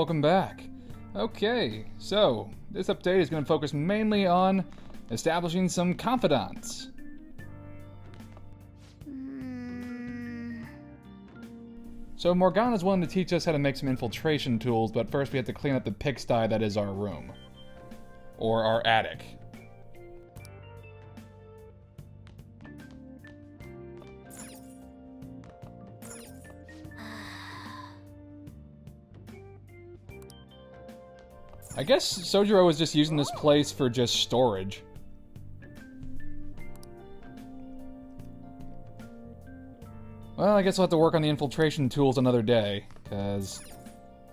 welcome back. Okay, so this update is going to focus mainly on establishing some confidants. So Morgana's willing to teach us how to make some infiltration tools, but first we have to clean up the pigsty that is our room. Or our attic. I guess Sojiro was just using this place for just storage. Well, I guess we'll have to work on the infiltration tools another day, because,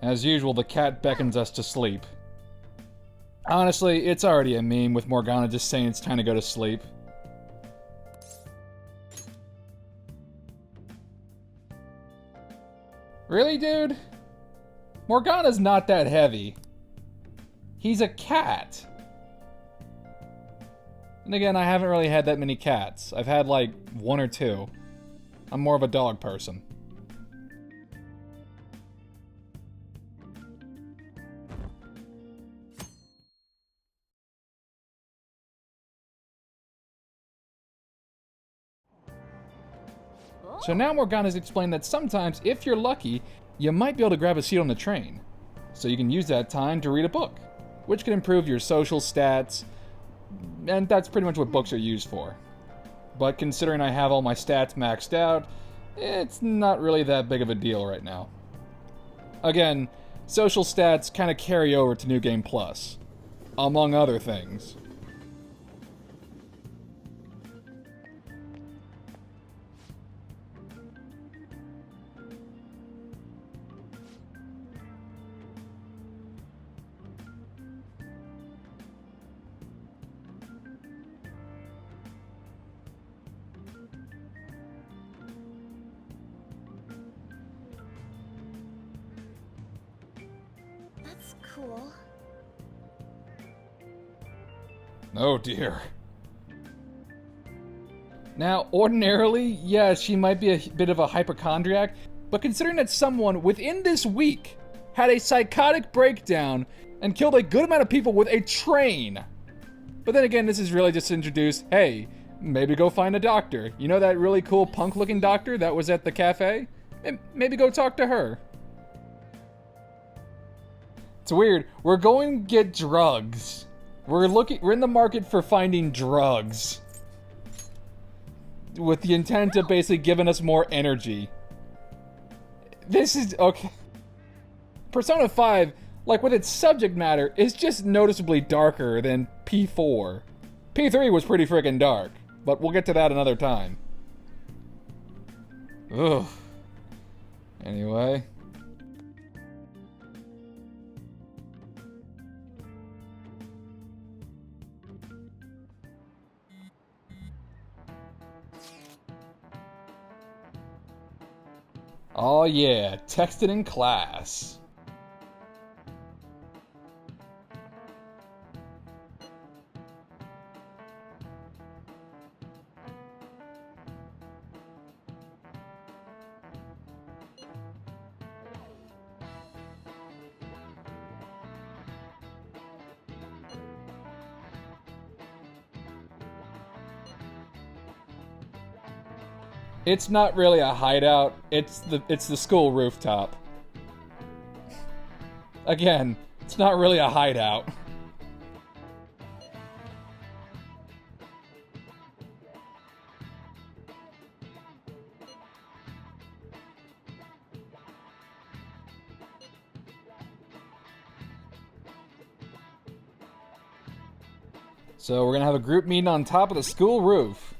as usual, the cat beckons us to sleep. Honestly, it's already a meme with Morgana just saying it's time to go to sleep. Really, dude? Morgana's not that heavy. He's a cat. And again, I haven't really had that many cats. I've had like one or two. I'm more of a dog person. So now Morgana's explained that sometimes, if you're lucky, you might be able to grab a seat on the train. So you can use that time to read a book, which can improve your social stats, and that's pretty much what books are used for. But considering I have all my stats maxed out, it's not really that big of a deal right now. Again, social stats kind of carry over to New Game Plus, among other things. Cool. Oh dear. Now, ordinarily, yeah, she might be a bit of a hypochondriac, but considering that someone within this week had a psychotic breakdown and killed a good amount of people with a train. But then again, this is really just to introduce, hey, maybe go find a doctor. You know that really cool punk-looking doctor that was at the cafe? Maybe go talk to her. It's weird. We're going to get drugs. We're in the market for finding drugs. With the intent of basically giving us more energy. This is okay. Persona 5, like with its subject matter, is just noticeably darker than P4. P3 was pretty freaking dark, but we'll get to that another time. Ugh. Anyway. Oh yeah, texted in class. It's not really a hideout, it's the school rooftop. Again, it's not really a hideout. So we're gonna have a group meeting on top of the school roof.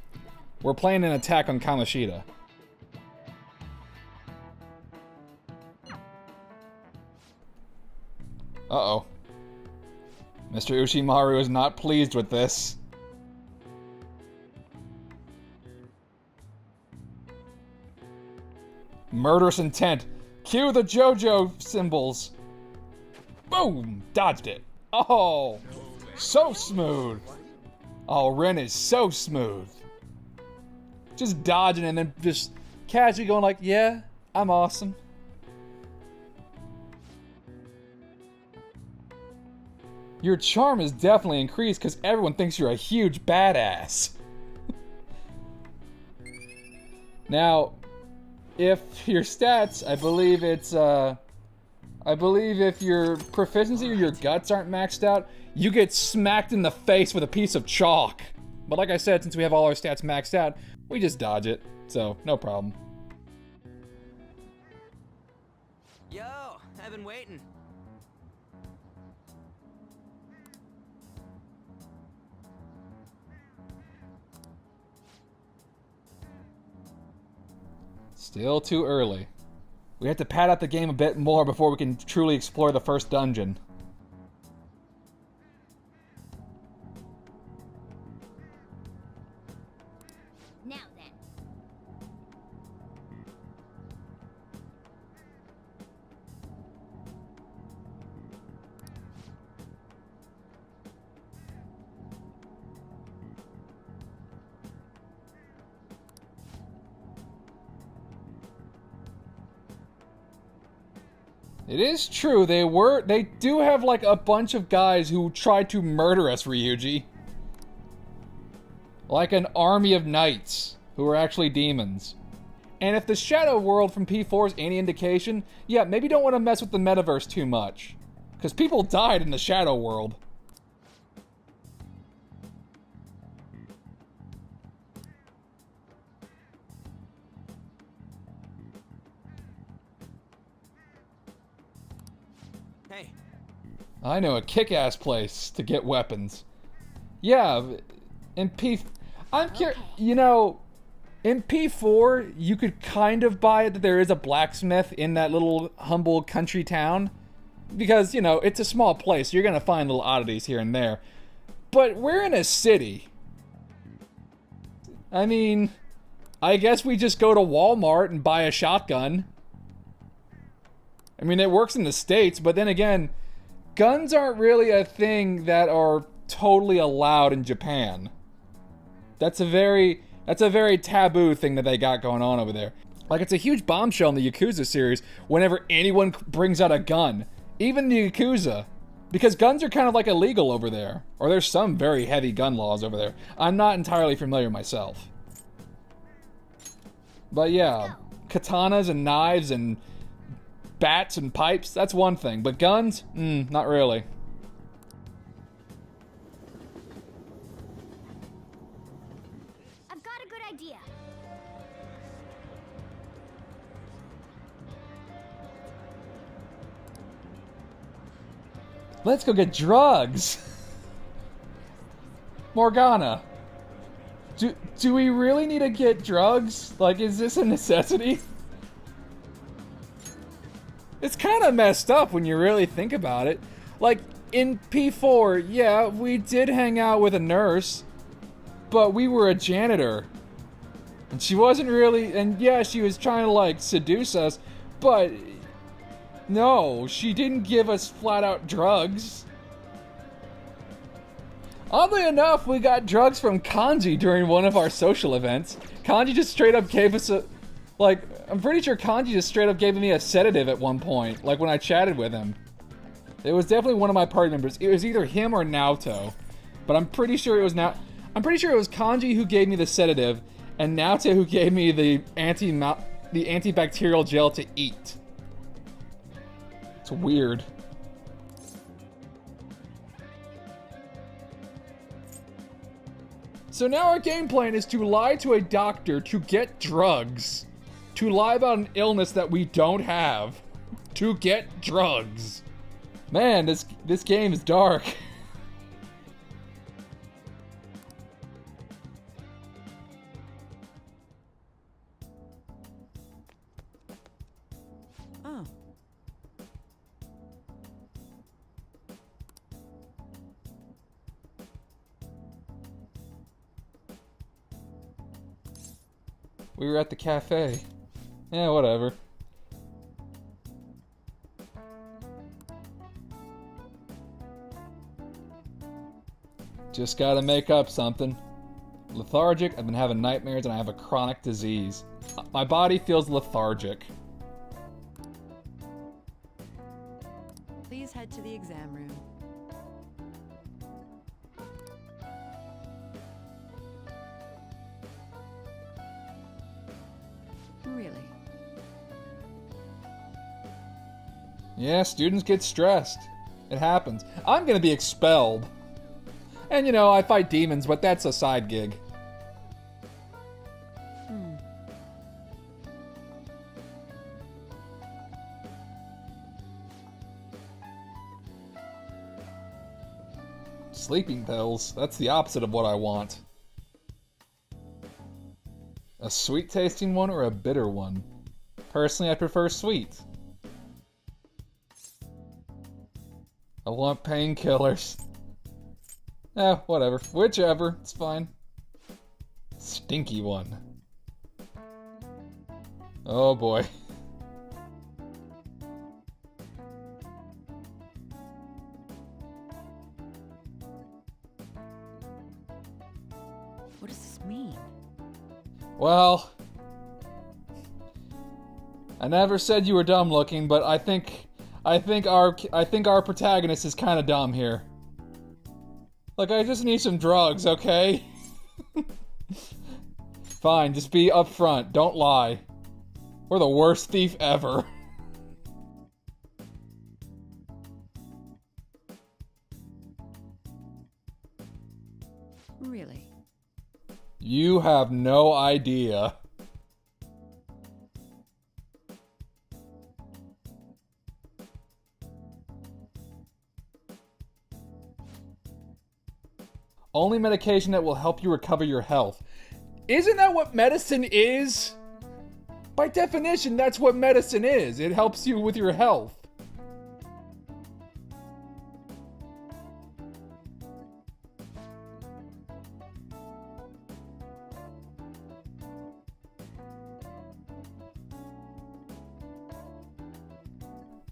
We're playing an attack on Kamoshida. Uh-oh. Mr. Ushimaru is not pleased with this. Murderous intent. Cue the JoJo symbols. Boom! Dodged it. Oh! So smooth. Oh, Ren is so smooth. Just dodging and then just casually going like, yeah, I'm awesome. Your charm is definitely increased because everyone thinks you're a huge badass. Now, if your stats, I believe if your proficiency or your guts aren't maxed out, you get smacked in the face with a piece of chalk. But like I said, since we have all our stats maxed out, we just dodge it. So, no problem. Yo, I've been waiting. Still too early. We have to pad out the game a bit more before we can truly explore the first dungeon. Now then. It is true, they do have like a bunch of guys who tried to murder us, Ryuji. Like an army of knights who are actually demons. And if the shadow world from P4 is any indication, yeah, maybe don't want to mess with the metaverse too much. Because people died in the shadow world. Hey. I know a kick-ass place to get weapons. Yeah, in I'm curious, you know, in P4, you could kind of buy it that there is a blacksmith in that little humble country town. Because, you know, it's a small place, so you're gonna find little oddities here and there. But we're in a city. I mean, I guess we just go to Walmart and buy a shotgun. I mean, it works in the States, but then again, guns aren't really a thing that are totally allowed in Japan. That's a very taboo thing that they got going on over there. Like, it's a huge bombshell in the Yakuza series whenever anyone brings out a gun. Even the Yakuza. Because guns are kind of like illegal over there. Or there's some very heavy gun laws over there. I'm not entirely familiar myself. But yeah, katanas and knives and bats and pipes, that's one thing. But guns? Not really. I've got a good idea. Let's go get drugs. Morgana. Do we really need to get drugs? Like, is this a necessity? It's kind of messed up when you really think about it. Like, in P4, yeah, we did hang out with a nurse, but we were a janitor. And she wasn't really, and yeah, she was trying to, like, seduce us, but no, she didn't give us flat-out drugs. Oddly enough, we got drugs from Kanji during one of our social events. Kanji just straight up gave us a, like, I'm pretty sure Kanji just straight up gave me a sedative at one point, like when I chatted with him. It was definitely one of my party members. It was either him or Naoto, but I'm pretty sure it was Kanji who gave me the sedative, and Naoto who gave me the antibacterial gel to eat. It's weird. So now our game plan is to lie to a doctor to get drugs. To lie about an illness that we don't have. To get drugs. Man, this game is dark. Oh. We were at the cafe. Yeah, whatever. Just gotta make up something. Lethargic, I've been having nightmares, and I have a chronic disease. My body feels lethargic. Please head to the exam room. Yeah, students get stressed. It happens. I'm gonna be expelled. And you know, I fight demons, but that's a side gig. Sleeping pills? That's the opposite of what I want. A sweet tasting one or a bitter one? Personally, I prefer sweet. I want painkillers. Whatever. Whichever. It's fine. Stinky one. Oh boy. What does this mean? Well, I never said you were dumb looking, but I think our protagonist is kind of dumb here. Like, I just need some drugs, okay? Fine, just be upfront. Don't lie. We're the worst thief ever. Really? You have no idea. Only medication that will help you recover your health. Isn't that what medicine is? By definition, that's what medicine is. It helps you with your health.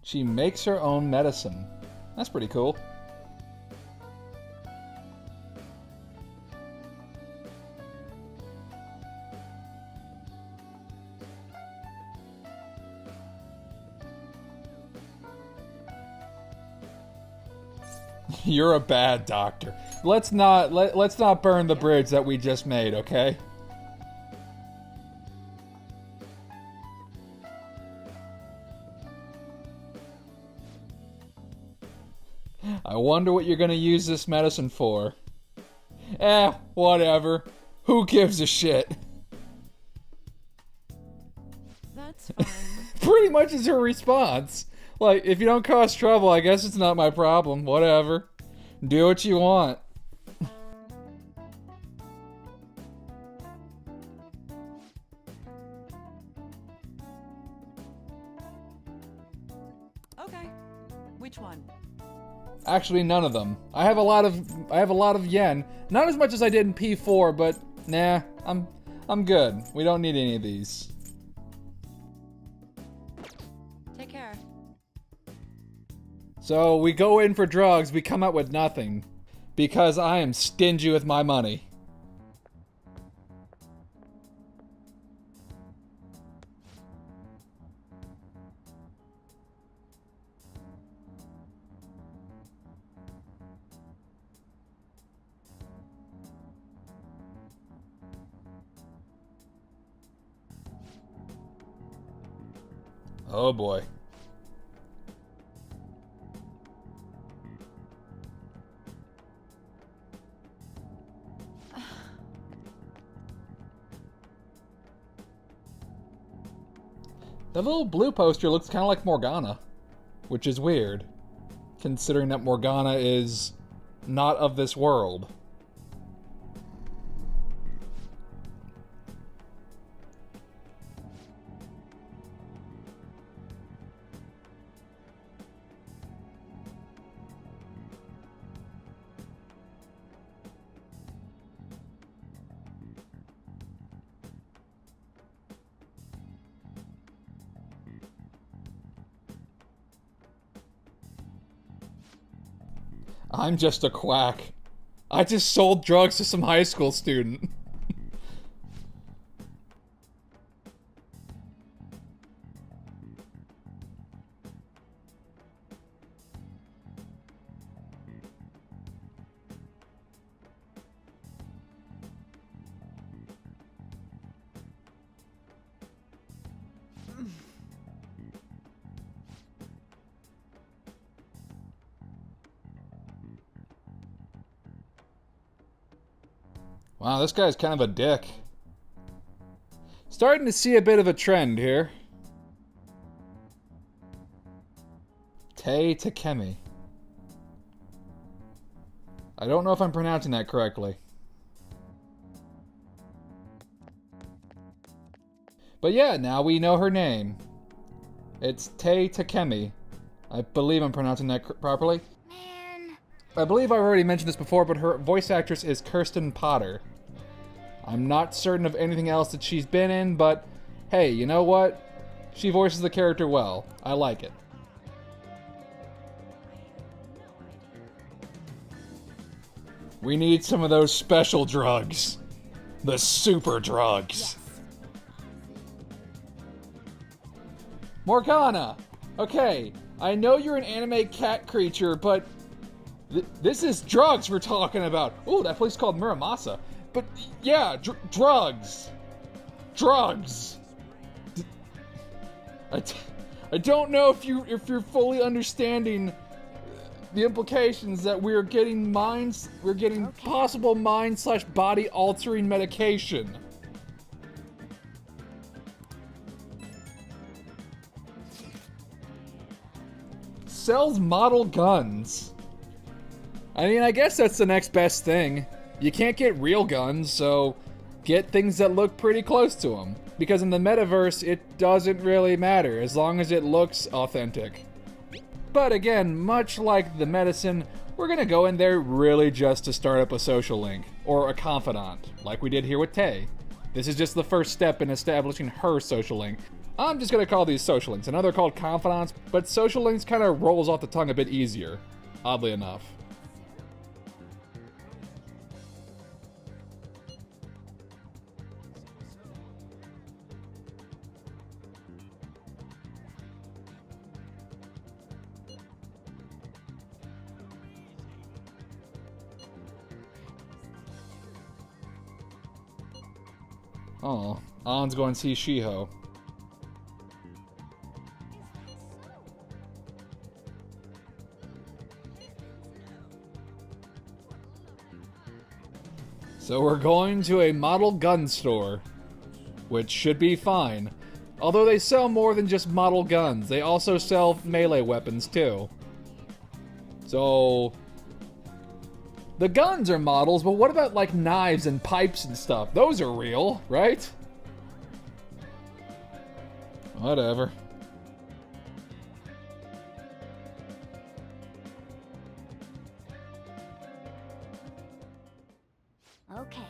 She makes her own medicine. That's pretty cool. You're a bad doctor. Let's not burn the bridge that we just made, okay? I wonder what you're gonna use this medicine for. Whatever. Who gives a shit? That's fine. Pretty much is her response. Like, if you don't cause trouble, I guess it's not my problem. Whatever. Do what you want. Okay. Which one? Actually, none of them. I have a lot of yen. Not as much as I did in P4, but nah, I'm good. We don't need any of these. Take care. So we go in for drugs, we come out with nothing. Because I am stingy with my money. Oh boy. The little blue poster looks kind of like Morgana, which is weird, considering that Morgana is not of this world. I'm just a quack. I just sold drugs to some high school student. Wow, this guy's kind of a dick. Starting to see a bit of a trend here. Tei Takemi. I don't know if I'm pronouncing that correctly. But yeah, now we know her name. It's Tei Takemi. I believe I'm pronouncing that properly. Man. I believe I've already mentioned this before, but her voice actress is Kirsten Potter. I'm not certain of anything else that she's been in, but hey, you know what? She voices the character well. I like it. We need some of those special drugs. The super drugs. Morgana! Okay, I know you're an anime cat creature, but this is drugs we're talking about. Ooh, that place is called Muramasa. But yeah, drugs. Drugs. I don't know if you're fully understanding the implications that we're getting possible mind/body altering medication. Sells model guns. I mean, I guess that's the next best thing. You can't get real guns, so get things that look pretty close to them. Because in the metaverse, it doesn't really matter as long as it looks authentic. But again, much like the medicine, we're gonna go in there really just to start up a social link, or a confidant, like we did here with Tay. This is just the first step in establishing her social link. I'm just gonna call these social links. I know they're called confidants, but social links kind of rolls off the tongue a bit easier, oddly enough. Oh, An's going to see Shiho. So we're going to a model gun store, which should be fine. Although they sell more than just model guns, they also sell melee weapons too. So the guns are models, but what about like knives and pipes and stuff? Those are real, right? Whatever. Okay.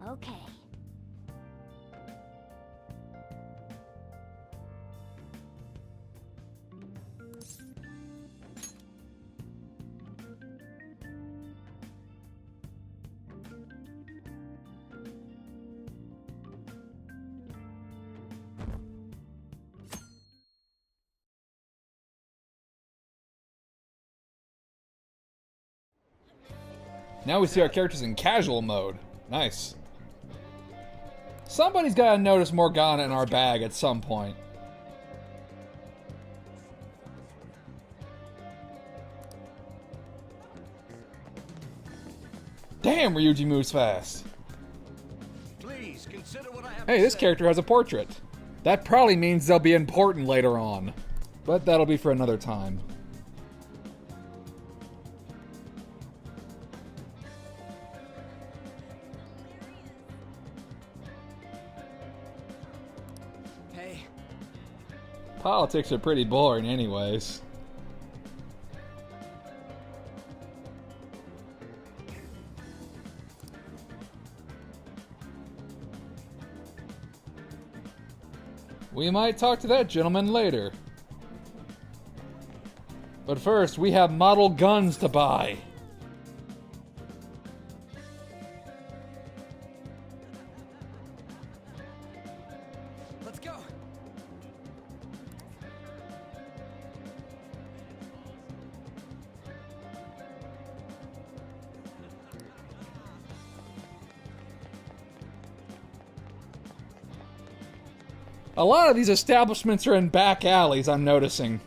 Okay. Now we see our characters in casual mode. Nice. Somebody's gotta notice Morgana in our bag at some point. Damn, Ryuji moves fast. Please consider what I have Hey, to this say. character has a portrait. That probably means they'll be important later on. But that'll be for another time. Hey, Politics are pretty boring anyways. We might talk to that gentleman later. But first, we have model guns to buy. let's go. A lot of these establishments are in back alleys, I'm noticing.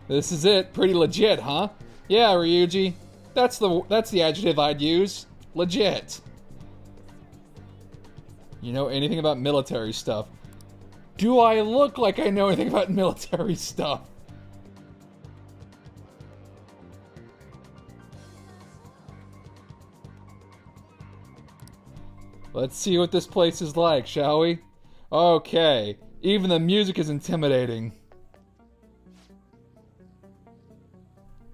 This is it. Pretty legit, huh? Yeah, Ryuji. That's the adjective I'd use. Legit. You know anything about military stuff? Do I look like I know anything about military stuff? Let's see what this place is like, shall we? Okay. Even the music is intimidating.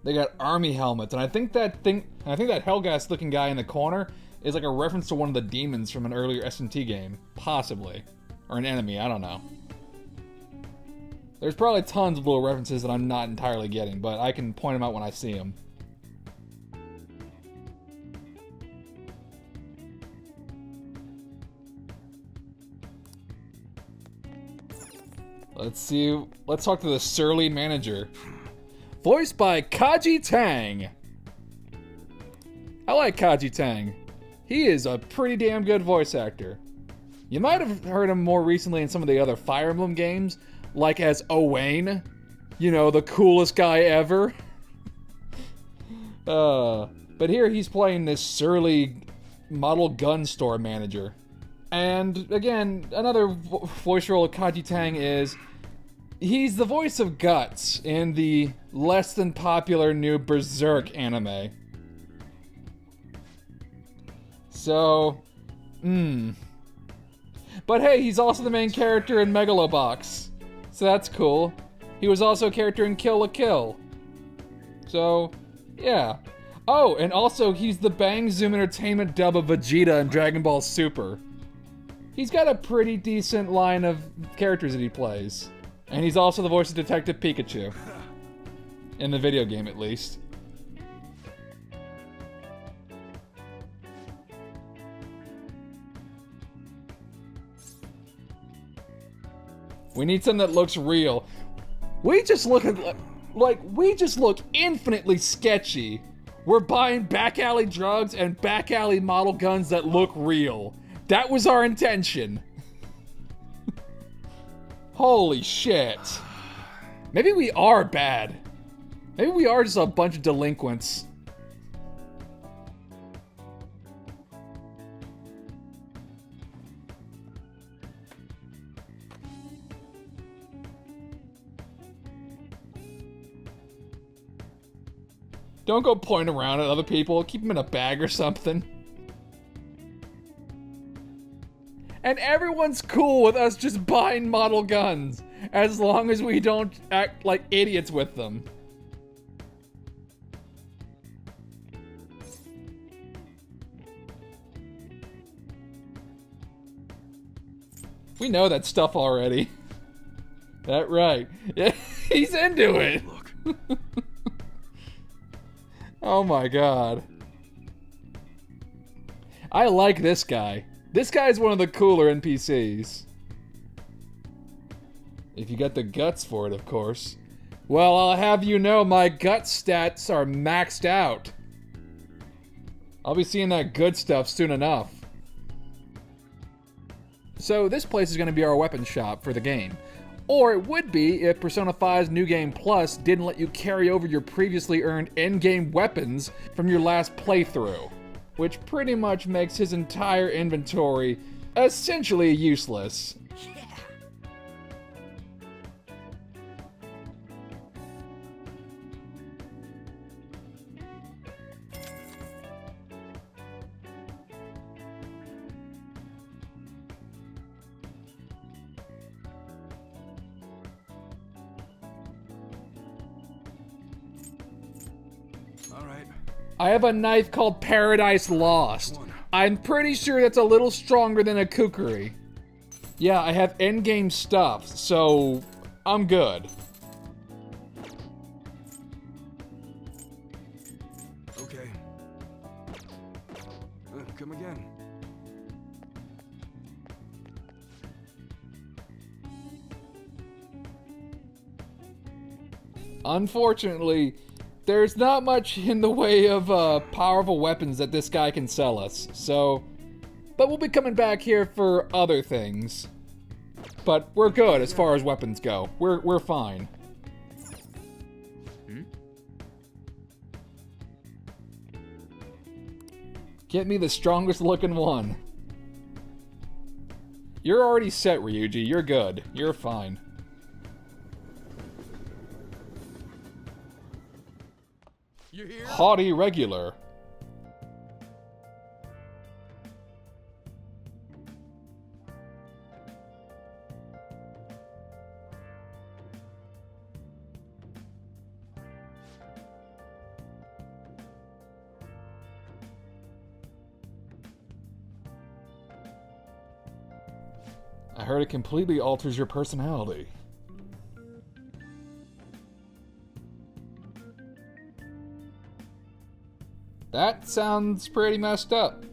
They got army helmets, and I think that Helghast looking guy in the corner is like a reference to one of the demons from an earlier S&T game. Possibly. Or an enemy, I don't know. There's probably tons of little references that I'm not entirely getting, but I can point them out when I see them. Let's see. Let's talk to the surly manager. Voiced by Kaji Tang. I like Kaji Tang. He is a pretty damn good voice actor. You might have heard him more recently in some of the other Fire Emblem games, like as Owain. You know, the coolest guy ever. But here he's playing this surly model gun store manager. And again, another voice role of Kaji Tang is he's the voice of Guts in the less than popular new Berserk anime. So, But hey, he's also the main character in Megalobox. So that's cool. He was also a character in Kill la Kill. So, yeah. Oh, and also he's the Bang Zoom Entertainment dub of Vegeta in Dragon Ball Super. He's got a pretty decent line of characters that he plays. And he's also the voice of Detective Pikachu. In the video game, at least. We need something that looks real. We just look we just look infinitely sketchy. We're buying back alley drugs and back alley model guns that look real. That was our intention. Holy shit. Maybe we are bad. Maybe we are just a bunch of delinquents. Don't go pointing around at other people. Keep them in a bag or something. And everyone's cool with us just buying model guns, as long as we don't act like idiots with them. We know that stuff already. That right. Yeah, he's into it. Look. Oh my god. I like this guy. This guy's one of the cooler NPCs. If you got the guts for it, of course. Well, I'll have you know my gut stats are maxed out. I'll be seeing that good stuff soon enough. So this place is going to be our weapon shop for the game. Or it would be if Persona 5's New Game Plus didn't let you carry over your previously earned endgame weapons from your last playthrough. Which pretty much makes his entire inventory essentially useless. I have a knife called Paradise Lost. I'm pretty sure that's a little stronger than a kukuri. Yeah, I have endgame stuff, so I'm good. Okay. Come again. Unfortunately, there's not much in the way of powerful weapons that this guy can sell us, so but we'll be coming back here for other things. But we're good as far as weapons go. We're fine. Get me the strongest looking one. You're already set, Ryuji. You're good. You're fine. You here? Haughty regular. I heard it completely alters your personality. That sounds pretty messed up.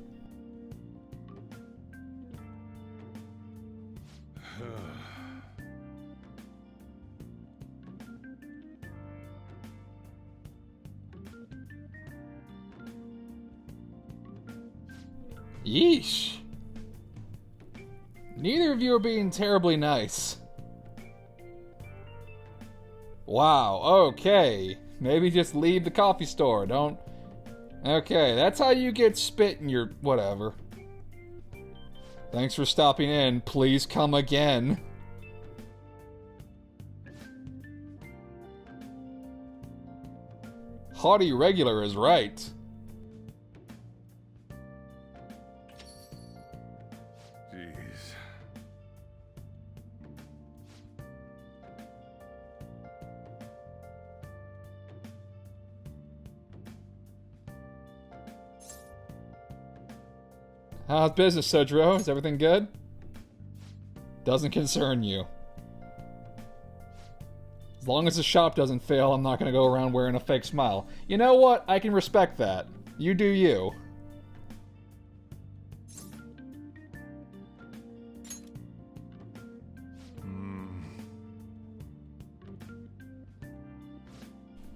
Yeesh. Neither of you are being terribly nice. Wow, okay. Maybe just leave the coffee store, don't... Okay, that's how you get spit in your... whatever. Thanks for stopping in. Please come again. Haughty regular is right. Jeez. How's business, Sojiro? Is everything good? Doesn't concern you. As long as the shop doesn't fail, I'm not gonna go around wearing a fake smile. You know what? I can respect that. You do you.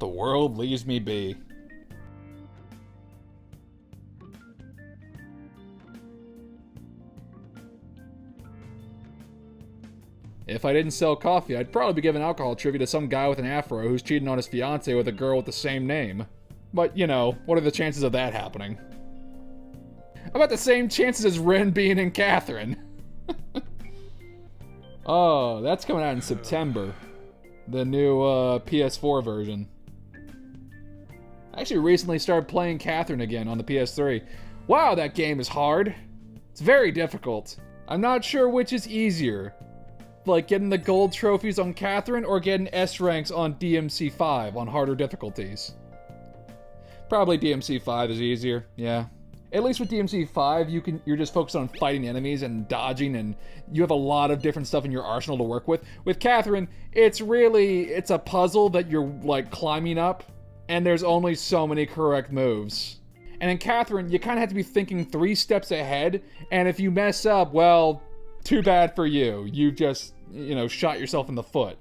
The world leaves me be. If I didn't sell coffee, I'd probably be giving alcohol trivia to some guy with an afro who's cheating on his fiancée with a girl with the same name. But, you know, what are the chances of that happening? About the same chances as Ren being in Catherine. Oh, that's coming out in September. The new PS4 version. I actually recently started playing Catherine again on the PS3. Wow, that game is hard. It's very difficult. I'm not sure which is easier. Like getting the gold trophies on Catherine or getting S ranks on DMC5 on harder difficulties. Probably DMC5 is easier, yeah. At least with DMC5, you're just focused on fighting enemies and dodging, and you have a lot of different stuff in your arsenal to work with. With Catherine, it's a puzzle that you're like climbing up, and there's only so many correct moves. And in Catherine, you kind of have to be thinking 3 steps ahead, and if you mess up, well, too bad for you. You've just, shot yourself in the foot.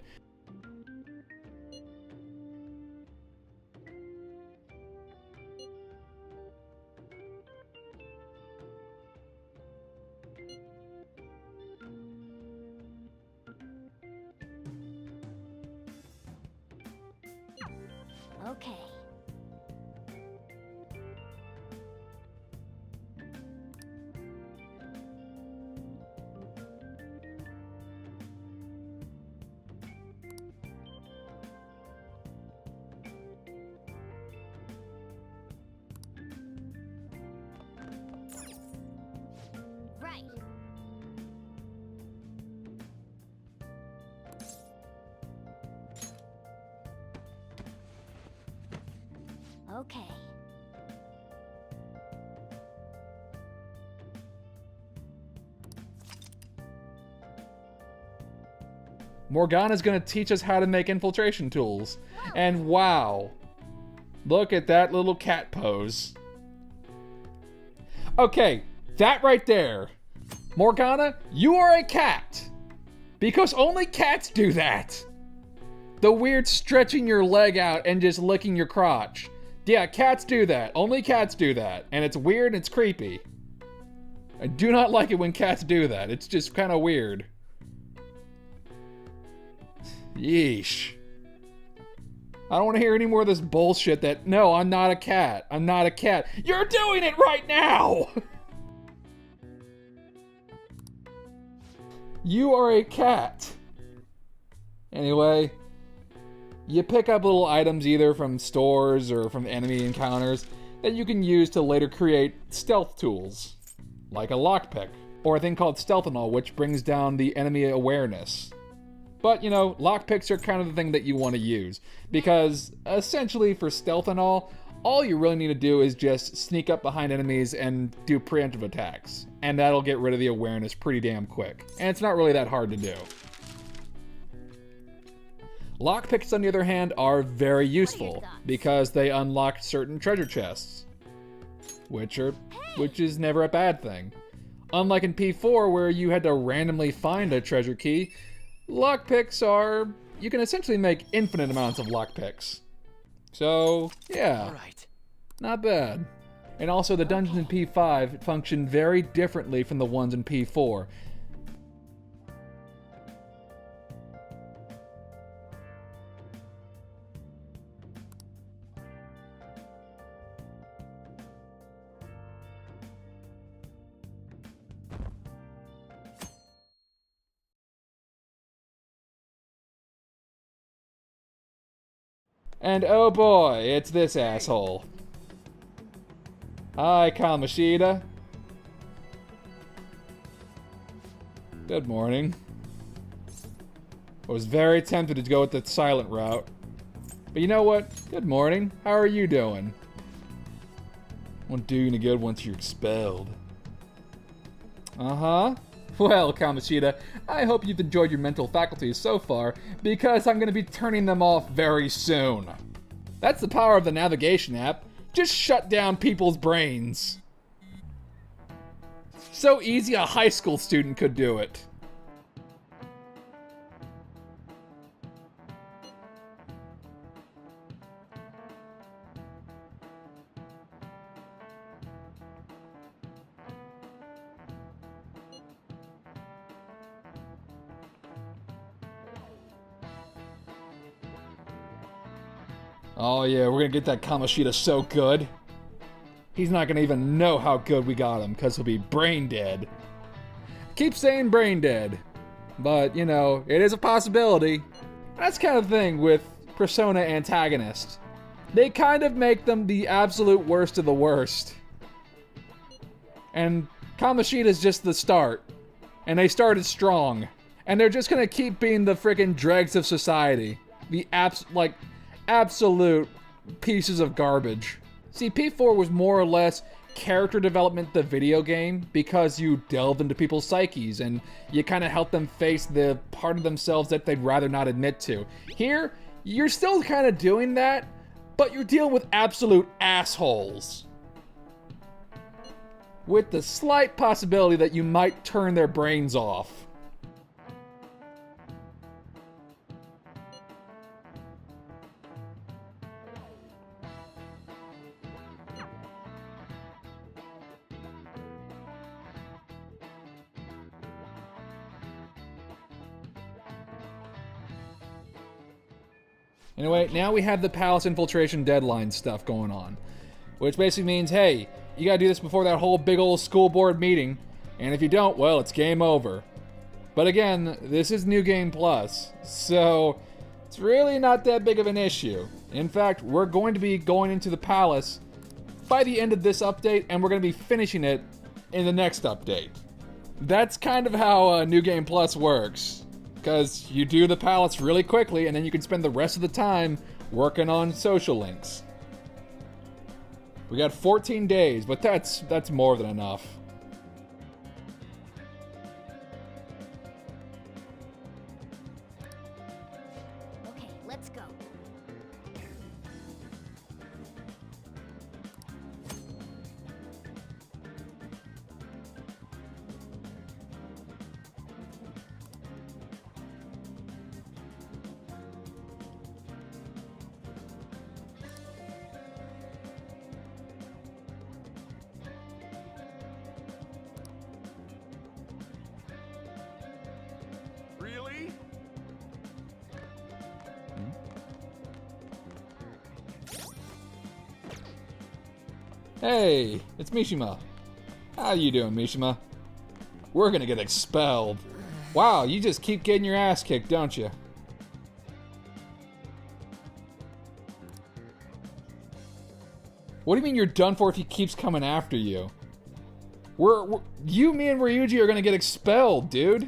Okay. Right. Okay. Morgana's gonna teach us how to make infiltration tools. And wow. Look at that little cat pose. Okay, that right there. Morgana, you are a cat. Because only cats do that. The weird stretching your leg out and just licking your crotch. Yeah, cats do that. Only cats do that. And it's weird and it's creepy. I do not like it when cats do that. It's just kind of weird. Yeesh. I don't want to hear any more of this bullshit that, no, I'm not a cat. I'm not a cat. You're doing it right now! You are a cat. Anyway, you pick up little items either from stores or from enemy encounters that you can use to later create stealth tools, like a lockpick, or a thing called stealthanol, which brings down the enemy awareness. But, you know, lockpicks are kind of the thing that you want to use, because essentially for stealthanol, all you really need to do is just sneak up behind enemies and do preemptive attacks, and that'll get rid of the awareness pretty damn quick. And it's not really that hard to do. Lockpicks, on the other hand, are very useful because they unlock certain treasure chests, which is never a bad thing. Unlike in P4, where you had to randomly find a treasure key, lockpicks are, you can essentially make infinite amounts of lockpicks. So, yeah, All right. not bad. And also, the dungeons in P5 function very differently from the ones in P4. And oh boy, it's this asshole. Hi, Kalamashida. Good morning. I was very tempted to go with the silent route. But you know what? Good morning. How are you doing? Won't do you any good once you're expelled. Uh-huh. Well, Kalamashida, I hope you've enjoyed your mental faculties so far, because I'm going to be turning them off very soon. That's the power of the navigation app. Just shut down people's brains. So easy a high school student could do it. Oh yeah, we're gonna get that Kamoshida so good. He's not gonna even know how good we got him, because he'll be brain dead. Keep saying brain dead, but you know, it is a possibility. That's kind of the thing with Persona antagonists. They kind of make them the absolute worst of the worst. And Kamoshida's just the start. And they started strong. And they're just gonna keep being the freaking dregs of society. The absolute pieces of garbage. See, P4 was more or less character development the video game, because you delved into people's psyches and you kind of helped them face the part of themselves that they'd rather not admit to. Here, you're still kind of doing that, but you're dealing with absolute assholes. With the slight possibility that you might turn their brains off. Anyway, now we have the palace infiltration deadline stuff going on. Which basically means, hey, you gotta do this before that whole big old school board meeting. And if you don't, well, it's game over. But again, this is New Game Plus. So, it's really not that big of an issue. In fact, we're going to be going into the palace by the end of this update, and we're going to be finishing it in the next update. That's kind of how New Game Plus works. Because you do the palace really quickly, and then you can spend the rest of the time working on social links. We got 14 days, but that's more than enough. Okay, let's go. Hey, it's Mishima. How you doing, Mishima? We're gonna get expelled. Wow, you just keep getting your ass kicked, don't you? What do you mean you're done for if he keeps coming after you? You, me, and Ryuji are gonna get expelled, dude.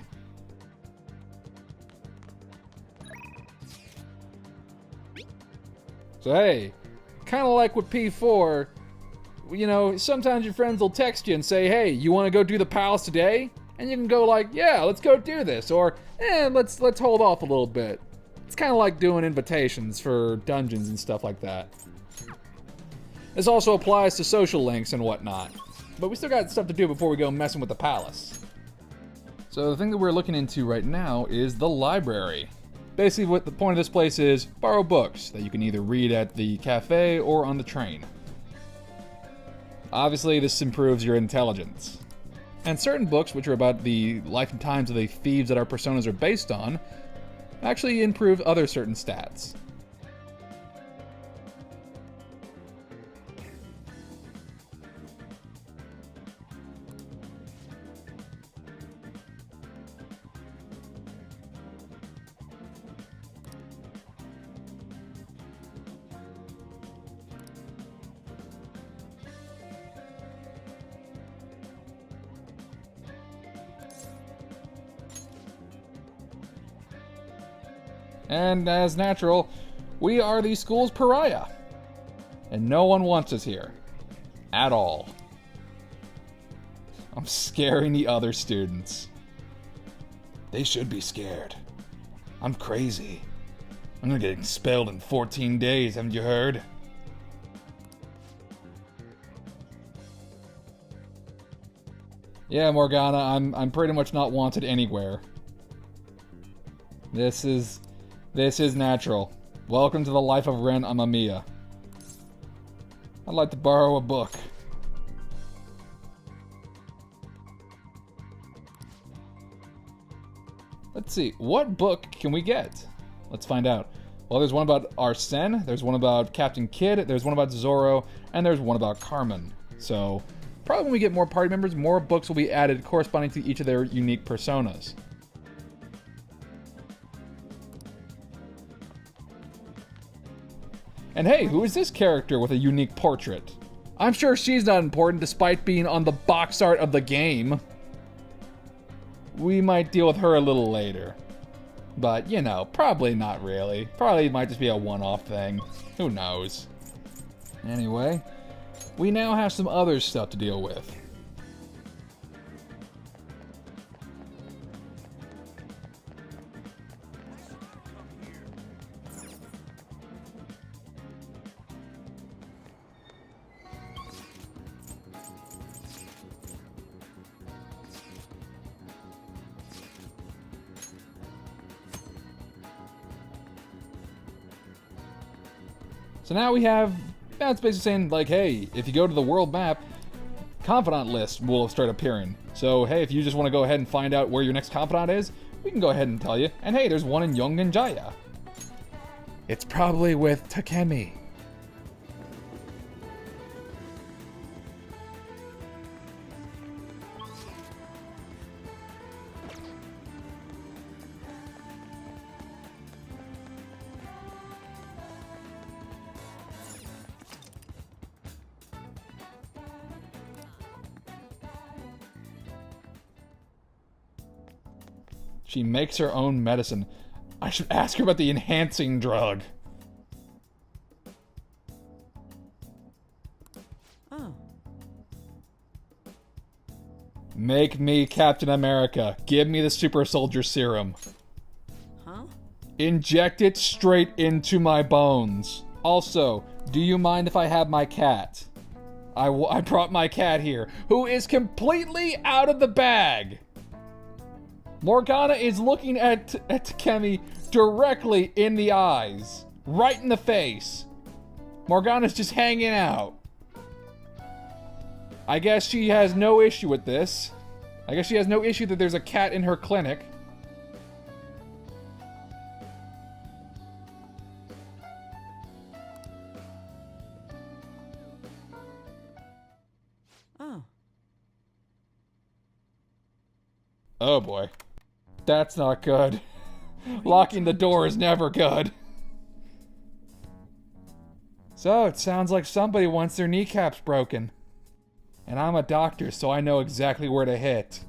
So hey, kind of like with P4, you know, sometimes your friends will text you and say, hey, you want to go do the palace today? And you can go like, yeah, let's go do this. Or, let's hold off a little bit. It's kind of like doing invitations for dungeons and stuff like that. This also applies to social links and whatnot. But we still got stuff to do before we go messing with the palace. So the thing that we're looking into right now is the library. Basically what the point of this place is, borrow books that you can either read at the cafe or on the train. Obviously this improves your intelligence. And certain books, which are about the life and times of the thieves that our personas are based on, actually improve other certain stats. And as natural, we are the school's pariah. And no one wants us here. At all. I'm scaring the other students. They should be scared. I'm crazy. I'm gonna get expelled in 14 days, haven't you heard? Yeah, Morgana, I'm pretty much not wanted anywhere. This is natural. Welcome to the life of Ren Amamiya. I'd like to borrow a book. Let's see, what book can we get? Let's find out. Well, there's one about Arsene, there's one about Captain Kidd, there's one about Zoro, and there's one about Carmen. So, probably when we get more party members, more books will be added corresponding to each of their unique personas. And hey, who is this character with a unique portrait? I'm sure she's not important despite being on the box art of the game. We might deal with her a little later. But, you know, probably not really. Probably might just be a one-off thing. Who knows? Anyway, we now have some other stuff to deal with. So now we have, that's basically saying like, hey, if you go to the world map, confidant list will start appearing. So hey, if you just want to go ahead and find out where your next confidant is, we can go ahead and tell you. And hey, there's one in Yongenjaya. It's probably with Takemi. She makes her own medicine. I should ask her about the enhancing drug. Oh. Make me Captain America. Give me the super soldier serum. Huh? Inject it straight into my bones. Also, do you mind if I have my cat? I brought my cat here, who is completely out of the bag. Morgana is looking at Takemi directly in the eyes. Right in the face. Morgana's just hanging out. I guess she has no issue with this. I guess she has no issue that there's a cat in her clinic. Oh boy. That's not good. Locking the door is never good. So, it sounds like somebody wants their kneecaps broken. And I'm a doctor, so I know exactly where to hit.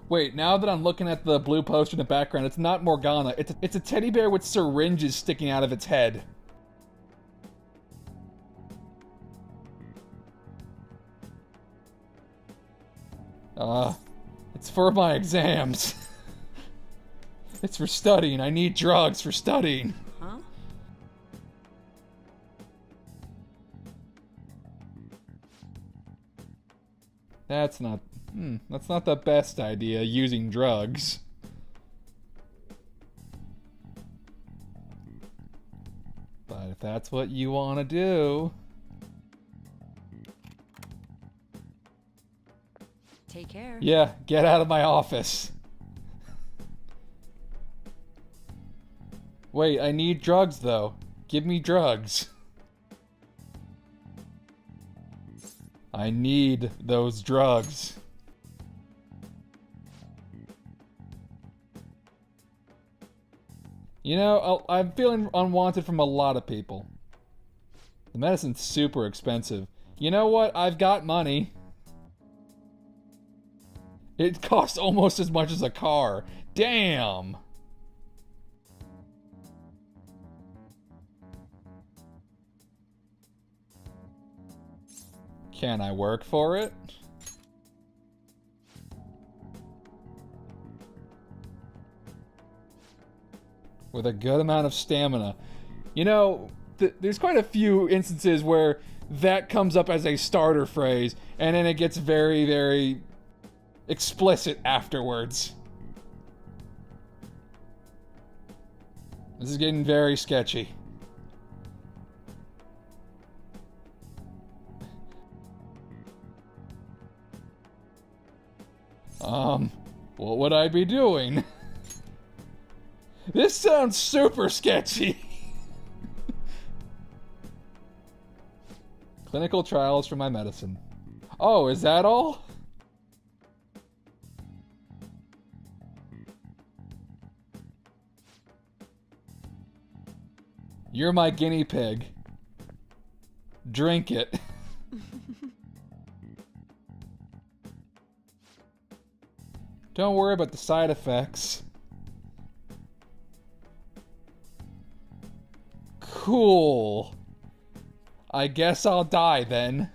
Wait, now that I'm looking at the blue poster in the background, it's not Morgana. It's a teddy bear with syringes sticking out of its head. It's for my exams. It's for studying. I need drugs for studying. Huh? That's not the best idea, using drugs. But if that's what you want to do... Take care. Yeah, get out of my office. Wait, I need drugs though. Give me drugs. I need those drugs. You know, I'm feeling unwanted from a lot of people. The medicine's super expensive. You know what? I've got money. It costs almost as much as a car. Damn! Can I work for it? With a good amount of stamina. You know, there's quite a few instances where that comes up as a starter phrase, and then it gets very, very explicit afterwards. This is getting very sketchy. What would I be doing? This sounds super sketchy. Clinical trials for my medicine. Oh, is that all? You're my guinea pig. Drink it. Don't worry about the side effects. Cool. I guess I'll die then.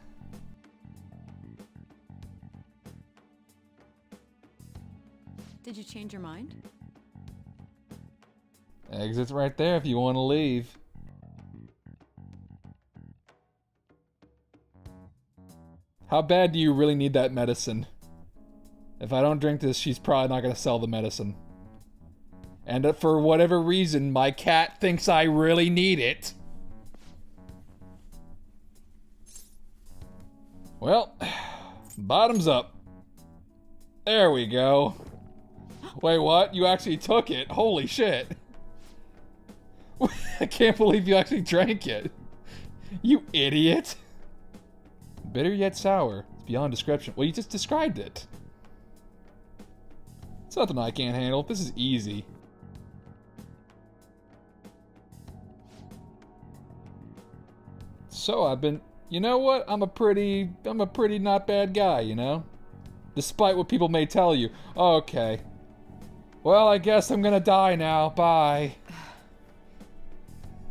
Did you change your mind? Exit's right there if you want to leave. How bad do you really need that medicine? If I don't drink this, she's probably not going to sell the medicine. And for whatever reason, my cat thinks I really need it. Well, bottoms up. There we go. Wait, what? You actually took it? Holy shit. I can't believe you actually drank it. You idiot. Bitter yet sour. It's beyond description. Well, you just described it. It's nothing I can't handle. This is easy. So I've been... You know what? I'm a pretty not bad guy, you know? Despite what people may tell you. Okay. Well, I guess I'm gonna die now. Bye.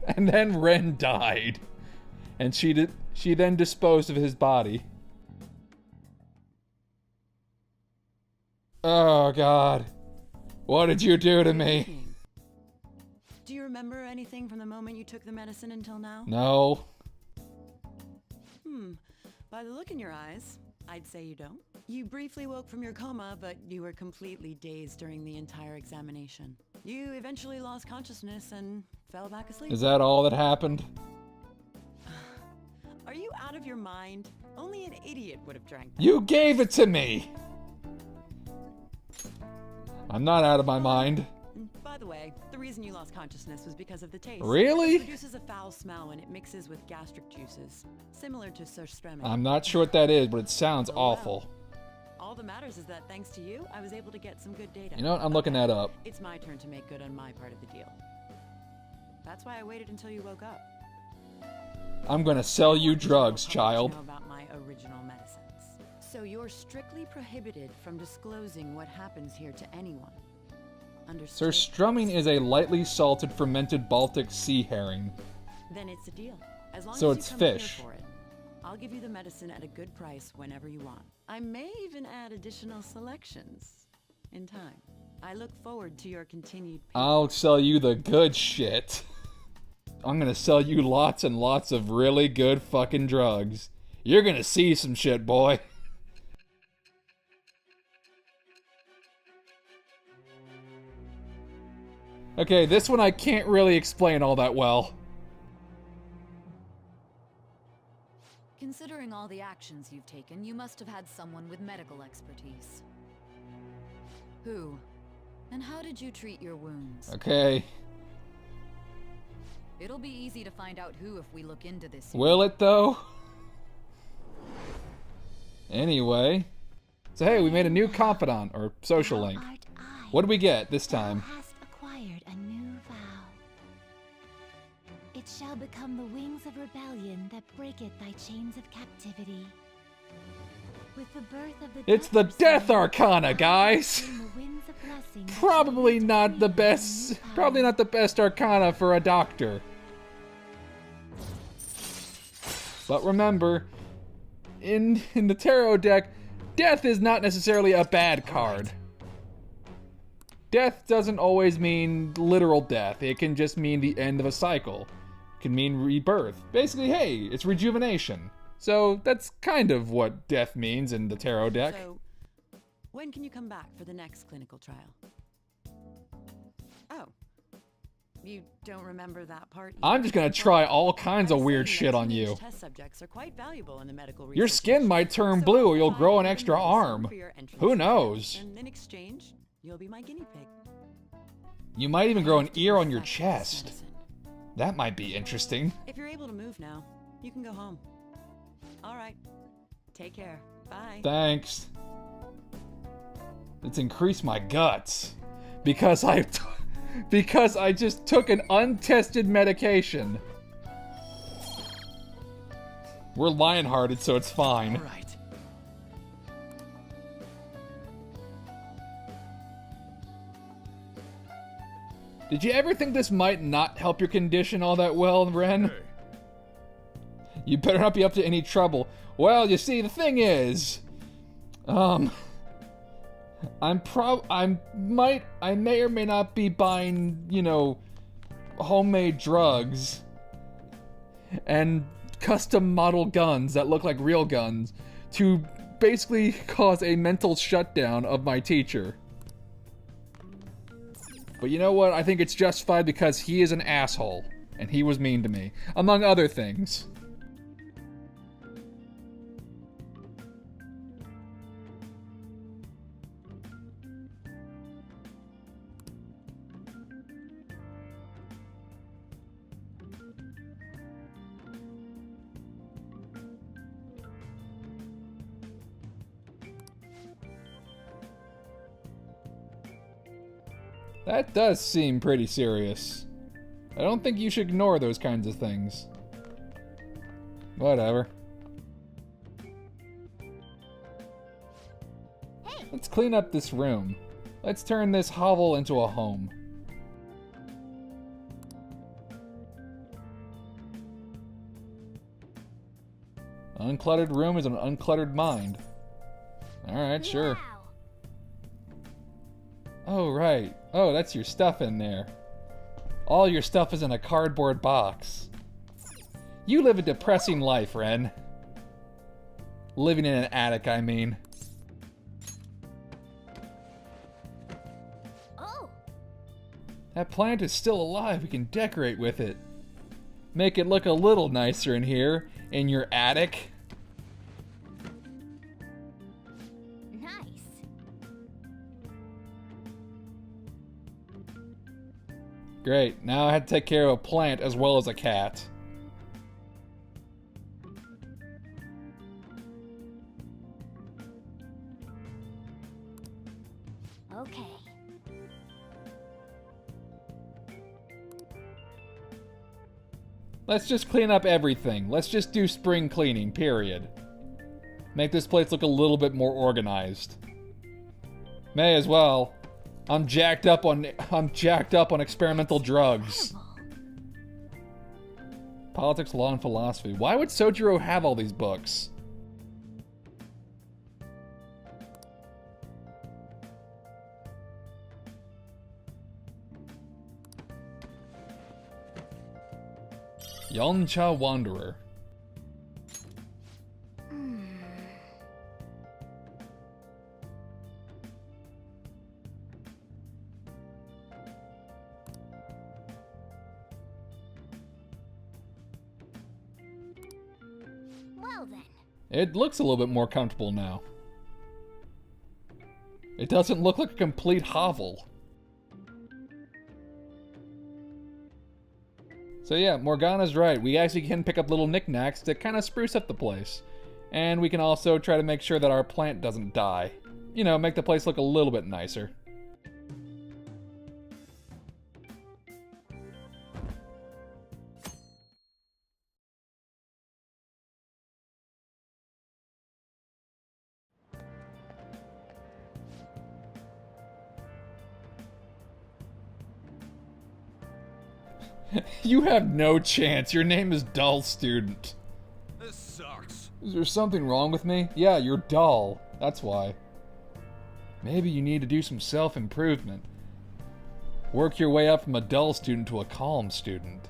And then Ren died. And she then disposed of his body. Oh, God. What did you do to me? Do you remember anything from the moment you took the medicine until now? No. By the look in your eyes, I'd say you don't. You briefly woke from your coma, but you were completely dazed during the entire examination. You eventually lost consciousness and fell back asleep. Is that all that happened? Are you out of your mind? Only an idiot would have drank that. You gave it to me! I'm not out of my mind. By the way, the reason you lost consciousness was because of the taste. Really? It produces a foul smell when it mixes with gastric juices, similar to surströmming. I'm not sure what that is, but it sounds awful. All that matters is that thanks to you, I was able to get some good data. You know what? I'm looking that up. It's my turn to make good on my part of the deal. That's why I waited until you woke up. I'm gonna sell you drugs, Know child. about my original medicines. So you're strictly prohibited from disclosing what happens here to anyone. Understood? Surströmming is a lightly salted fermented Baltic sea herring. Then it's a deal. As long So as it's you come fish. here for it, I'll give you the medicine at a good price whenever you want. I may even add additional selections in time. I look forward to your continued patience. I'll sell you the good shit. I'm gonna sell you lots and lots of really good fucking drugs. You're gonna see some shit, boy. Okay, this one I can't really explain all that well. Considering all the actions you've taken, you must have had someone with medical expertise. Who? And how did you treat your wounds? Okay. It'll be easy to find out who if we look into this. Will it, though? Anyway. So hey, we made a new confidant, or social link. What did we get this time? Thou hast acquired a new vow. It shall become the wings of rebellion that breaketh thy chains of captivity. With the birth of the It's the Death Arcana, guys! in the winds of blessing that Probably shall not the free best, new probably power. not the best arcana for a doctor. But remember, in the tarot deck, death is not necessarily a bad card. Death doesn't always mean literal death. It can just mean the end of a cycle. It can mean rebirth. Basically, hey, it's rejuvenation. So that's kind of what death means in the tarot deck. So, when can you come back for the next clinical trial? Oh. You don't remember that part? I'm just gonna try all kinds of I weird say shit that on teenage you. Test subjects are quite valuable in the medical Your research skin industry. might turn So blue or I'll you'll buy grow an you extra medicine arm. for your entrance Who exam, knows? And in exchange, you'll be my guinea pig. You might even grow an I have to ear on your perfect this chest. medicine. That might be interesting. If you're able to move now, you can go home. All right. Take care. Bye. Thanks. It's increased my guts. Because because I just took an untested medication. We're lion-hearted, so it's fine. All right. Did you ever think this might not help your condition all that well, Ren? Hey, You better not be up to any trouble. Well, you see, the thing is, I may or may not be buying, you know, homemade drugs and custom model guns that look like real guns to basically cause a mental shutdown of my teacher. But you know what? I think it's justified because he is an asshole and he was mean to me, among other things. That does seem pretty serious. I don't think you should ignore those kinds of things. Whatever. Let's clean up this room. Let's turn this hovel into a home. An uncluttered room is an uncluttered mind. Alright, sure. Wow. Oh, right. Oh, that's your stuff in there. All your stuff is in a cardboard box. You live a depressing life, Ren. Living in an attic, I mean. Oh, That plant is still alive. We can decorate with it. Make it look a little nicer in here, in your attic. Nice. Great, now I had to take care of a plant as well as a cat. Okay. Let's just clean up everything. Let's just do spring cleaning, period. Make this place look a little bit more organized. May as well. I'm jacked up on experimental drugs. Politics, law, and philosophy. Why would Sojiro have all these books? Yoncha Wanderer. Well then. It looks a little bit more comfortable now. It doesn't look like a complete hovel. So yeah, Morgana's right. We actually can pick up little knickknacks to kind of spruce up the place. And we can also try to make sure that our plant doesn't die. You know, make the place look a little bit nicer. You have no chance. Your name is Dull Student. This sucks. Is there something wrong with me? Yeah, you're dull. That's why. Maybe you need to do some self-improvement. Work your way up from a dull student to a calm student.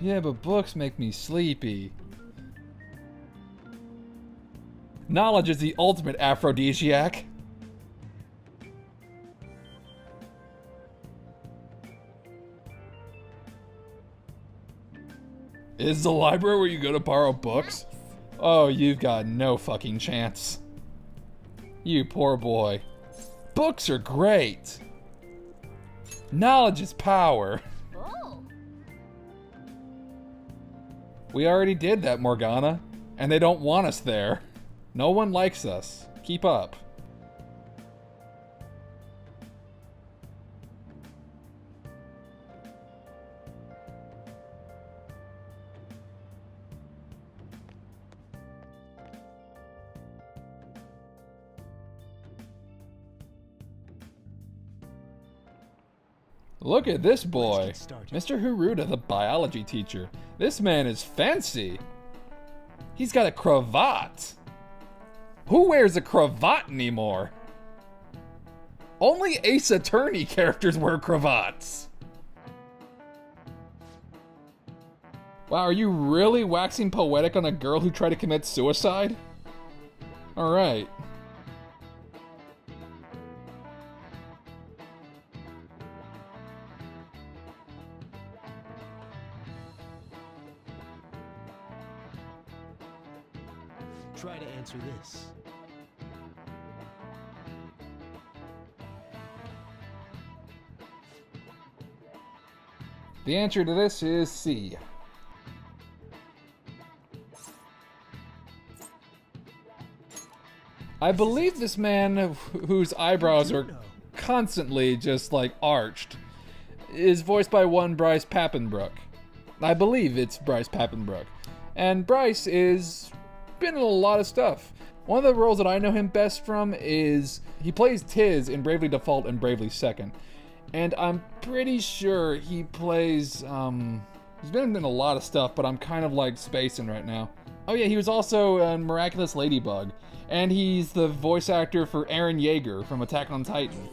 Yeah, but books make me sleepy. Knowledge is the ultimate aphrodisiac. Is the library where you go to borrow books? Oh, you've got no fucking chance. You poor boy. Books are great. Knowledge is power. Oh. We already did that, Morgana. And they don't want us there. No one likes us. Keep up. Look at this boy. Mr. Haruta, the biology teacher. This man is fancy. He's got a cravat. Who wears a cravat anymore? Only Ace Attorney characters wear cravats. Wow, are you really waxing poetic on a girl who tried to commit suicide? Alright. Try to answer this. The answer to this is C. I believe this man whose eyebrows are constantly just like arched is voiced by one Bryce Papenbrook. I believe it's Bryce Papenbrook. And Bryce is been in a lot of stuff. One of the roles that I know him best from is he plays Tiz in Bravely Default and Bravely Second. And I'm pretty sure he plays, he's been in a lot of stuff, but I'm kind of like spacing right now. Oh yeah, he was also in Miraculous Ladybug. And he's the voice actor for Eren Yeager from Attack on Titan.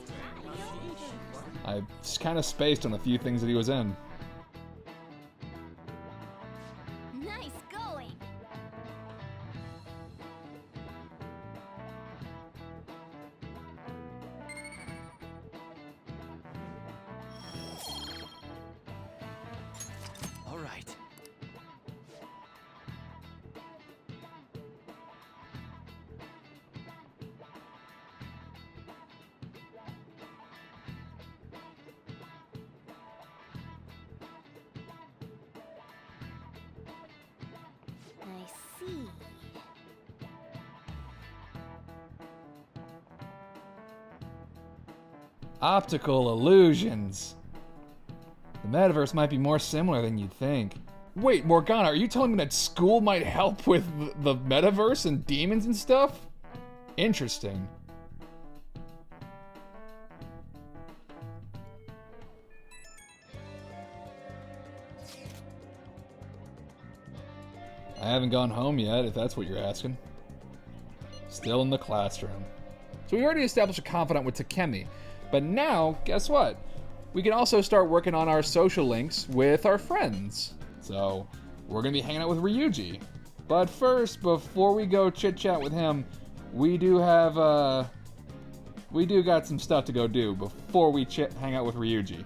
I just kind of spaced on a few things that he was in. Nice going! All right. I see. Optical illusions. The metaverse might be more similar than you'd think. Wait, Morgana, are you telling me that school might help with the metaverse and demons and stuff? Interesting. I haven't gone home yet, if that's what you're asking. Still in the classroom. So we already established a confidant with Takemi, but now, guess what? We can also start working on our social links with our friends. So we're gonna be hanging out with Ryuji. But first, before we go chit-chat with him, we do got some stuff to go do before we hang out with Ryuji.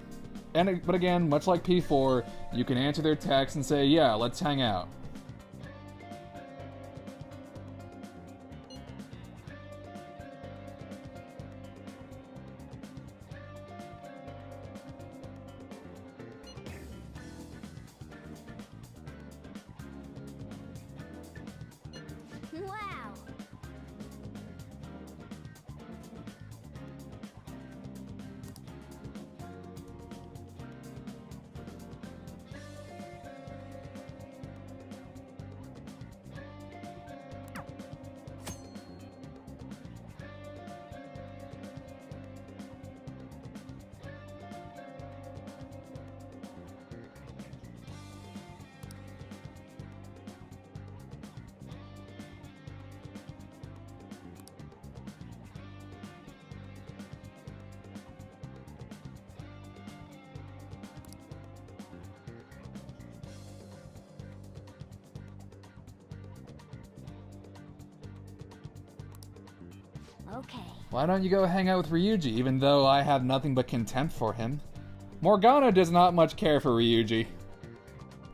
But again, much like P4, you can answer their text and say, yeah, let's hang out. Wow! Okay. Why don't you go hang out with Ryuji, even though I have nothing but contempt for him? Morgana does not much care for Ryuji.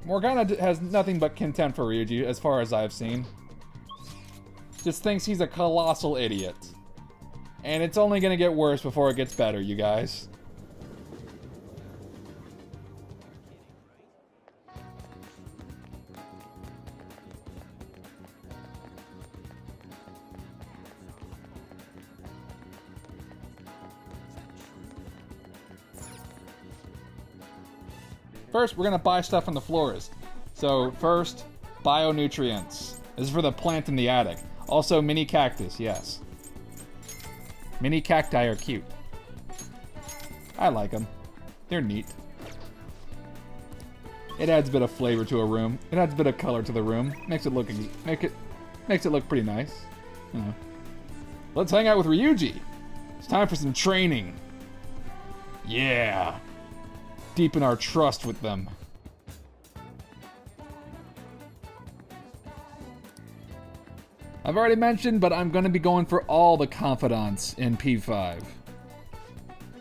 Morgana has nothing but contempt for Ryuji, as far as I've seen. Just thinks he's a colossal idiot. And it's only gonna get worse before it gets better, you guys. First, we're gonna buy stuff from the florist. So first, bionutrients. This is for the plant in the attic. Also, mini cactus, yes. Mini cacti are cute. I like them. They're neat. It adds a bit of flavor to a room. It adds a bit of color to the room. Makes it look pretty nice. Let's hang out with Ryuji. It's time for some training. Yeah. Deepen our trust with them. I've already mentioned, but I'm going to be going for all the confidants in P5.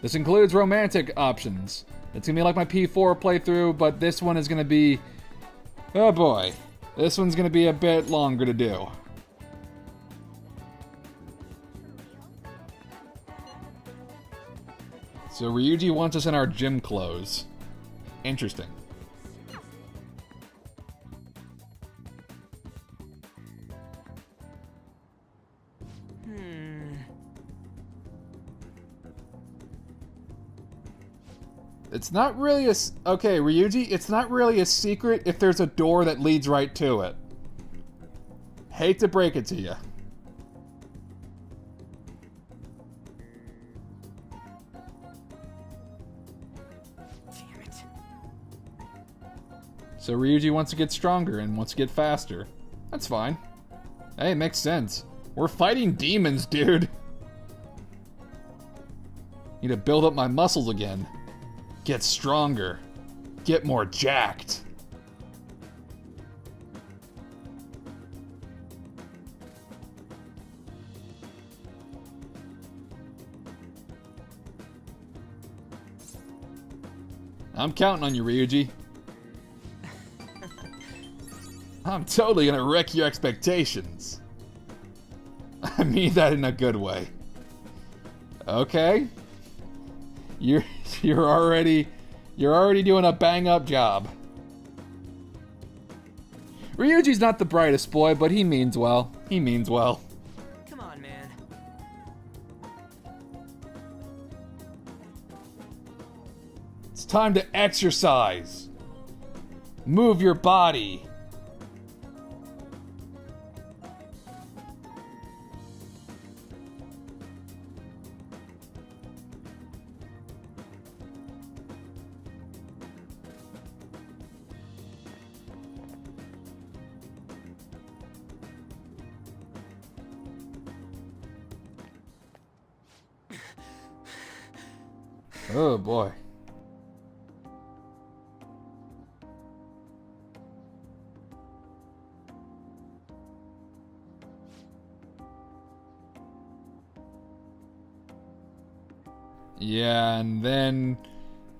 This includes romantic options. It's going to be like my P4 playthrough, but this one is going to be... oh boy. This one's going to be a bit longer to do. So Ryuji wants us in our gym clothes. Interesting. It's not really a... okay, Ryuji, it's not really a secret if there's a door that leads right to it. Hate to break it to you. Damn it. So Ryuji wants to get stronger and wants to get faster. That's fine. Hey, it makes sense. We're fighting demons, dude. Need to build up my muscles again. Get stronger. Get more jacked. I'm counting on you, Ryuji. I'm totally gonna wreck your expectations. I mean that in a good way. Okay. You're already doing a bang-up job. Ryuji's not the brightest boy, but he means well. He means well. Come on, man. It's time to exercise. Move your body. Oh boy. Yeah, and then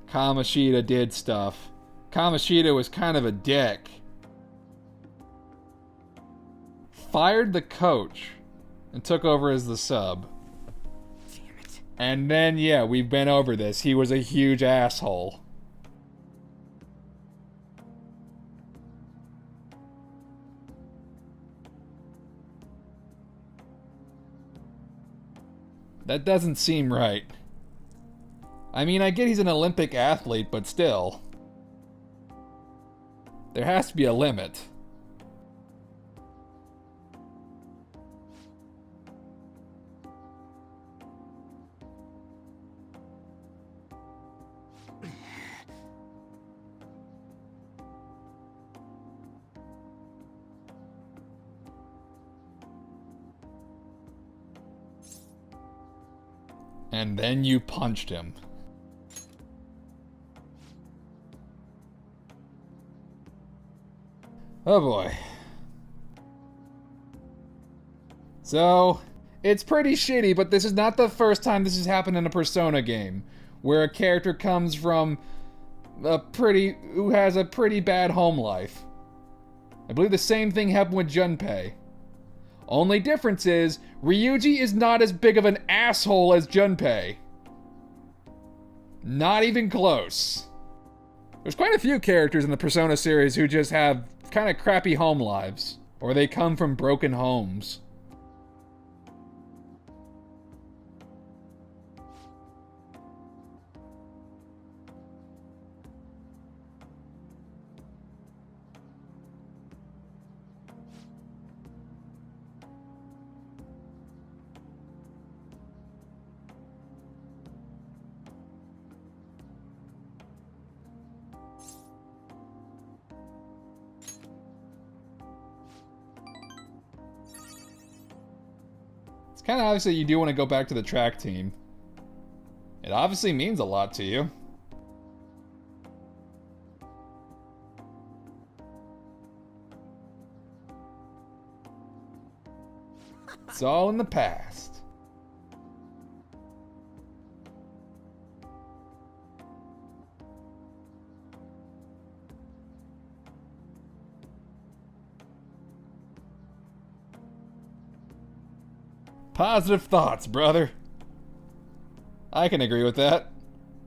Kamoshida did stuff. Kamoshida was kind of a dick. Fired the coach and took over as the sub. Damn it. And then, yeah, we've been over this. He was a huge asshole. That doesn't seem right. I mean, I get he's an Olympic athlete, but still. There has to be a limit. And then you punched him. Oh boy. So, it's pretty shitty, but this is not the first time this has happened in a Persona game, where a character comes from who has a pretty bad home life. I believe the same thing happened with Junpei. Only difference is, Ryuji is not as big of an asshole as Junpei. Not even close. There's quite a few characters in the Persona series who just have kind of crappy home lives, or they come from broken homes. It's kind of obvious that you do want to go back to the track team. It obviously means a lot to you. It's all in the past. Positive thoughts, brother. I can agree with that.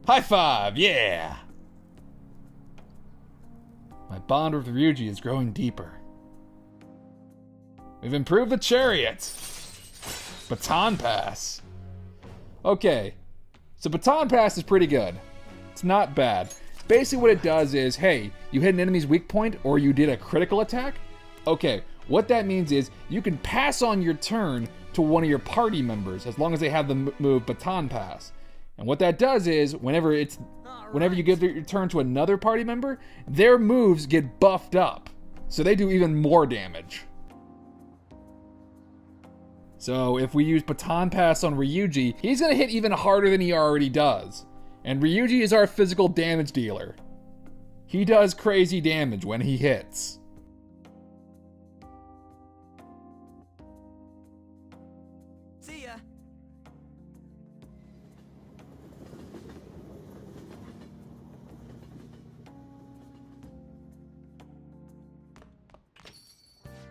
High five, yeah! My bond with Ryuji is growing deeper. We've improved the chariots. Baton Pass. Okay, so Baton Pass is pretty good. It's not bad. Basically what it does is, hey, you hit an enemy's weak point or you did a critical attack. Okay, what that means is you can pass on your turn to one of your party members as long as they have the move Baton Pass. And what that does is whenever you give your turn to another party member, their moves get buffed up. So they do even more damage. So if we use Baton Pass on Ryuji, he's gonna hit even harder than he already does. And Ryuji is our physical damage dealer. He does crazy damage when he hits. See ya.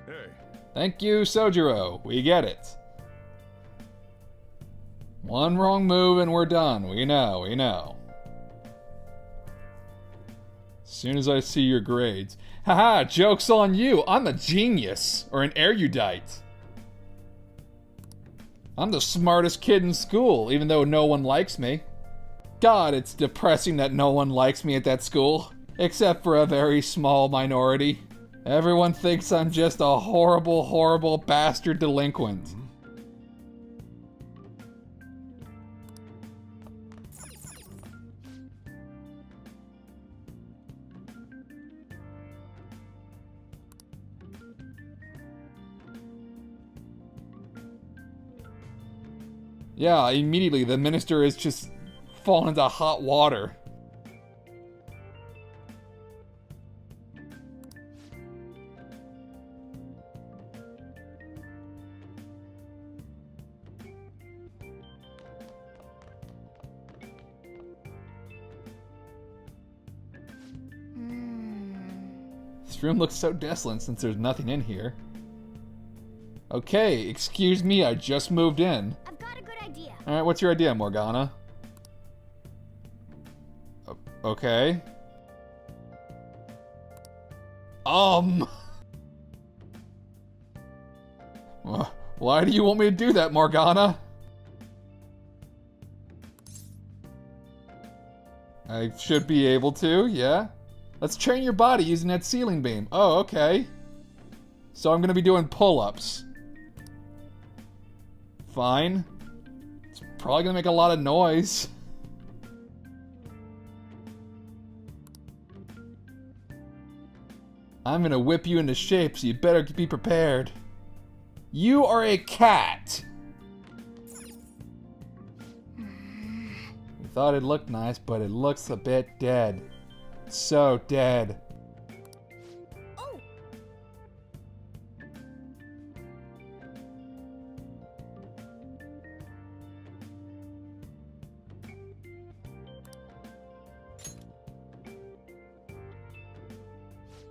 Hey, Thank you, Sojiro. We get it. One wrong move and we're done. We know, we know. As soon as I see your grades. Haha, joke's on you. I'm a genius. Or an erudite. I'm the smartest kid in school, even though no one likes me. God, it's depressing that no one likes me at that school. Except for a very small minority. Everyone thinks I'm just a horrible, horrible bastard delinquent. Yeah, immediately the minister is just falling into hot water. This room looks so desolate since there's nothing in here. Okay, excuse me, I just moved in. I've got a good idea. Alright, what's your idea, Morgana? Okay. Why do you want me to do that, Morgana? I should be able to, yeah. Let's train your body using that ceiling beam. Oh, okay. So I'm gonna be doing pull-ups. Fine. It's probably gonna make a lot of noise. I'm gonna whip you into shape, so you better be prepared. You are a cat! We thought it looked nice, but it looks a bit dead. So dead. Oh!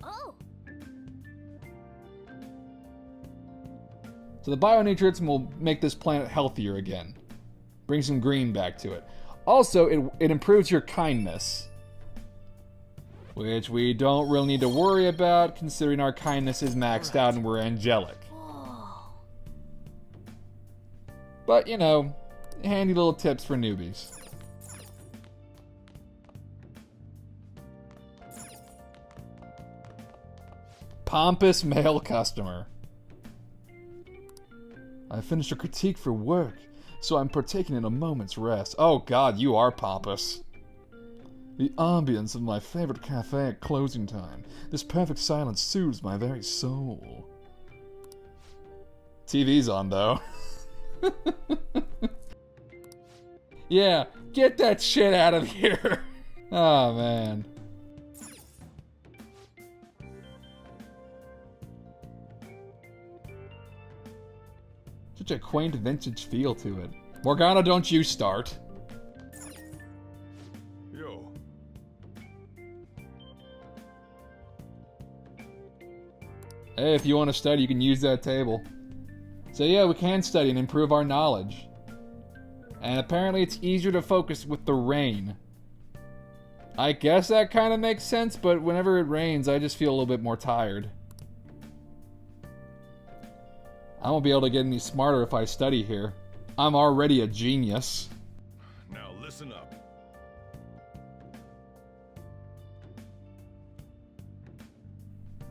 Oh! So the bionutrients will make this planet healthier again. Bring some green back to it. Also, it improves your kindness. Which we don't really need to worry about, considering our kindness is maxed out and we're angelic. But, you know, handy little tips for newbies. Pompous male customer. I finished a critique for work, so I'm partaking in a moment's rest. Oh god, you are pompous. The ambience of my favorite cafe at closing time. This perfect silence soothes my very soul. TV's on, though. Yeah, get that shit out of here. Oh, man. Such a quaint vintage feel to it. Morgana, don't you start. yo. Hey, if you want to study, you can use that table. So yeah, we can study and improve our knowledge. And apparently it's easier to focus with the rain. I guess that kind of makes sense, but whenever it rains, I just feel a little bit more tired. I won't be able to get any smarter if I study here. I'm already a genius. Now listen up.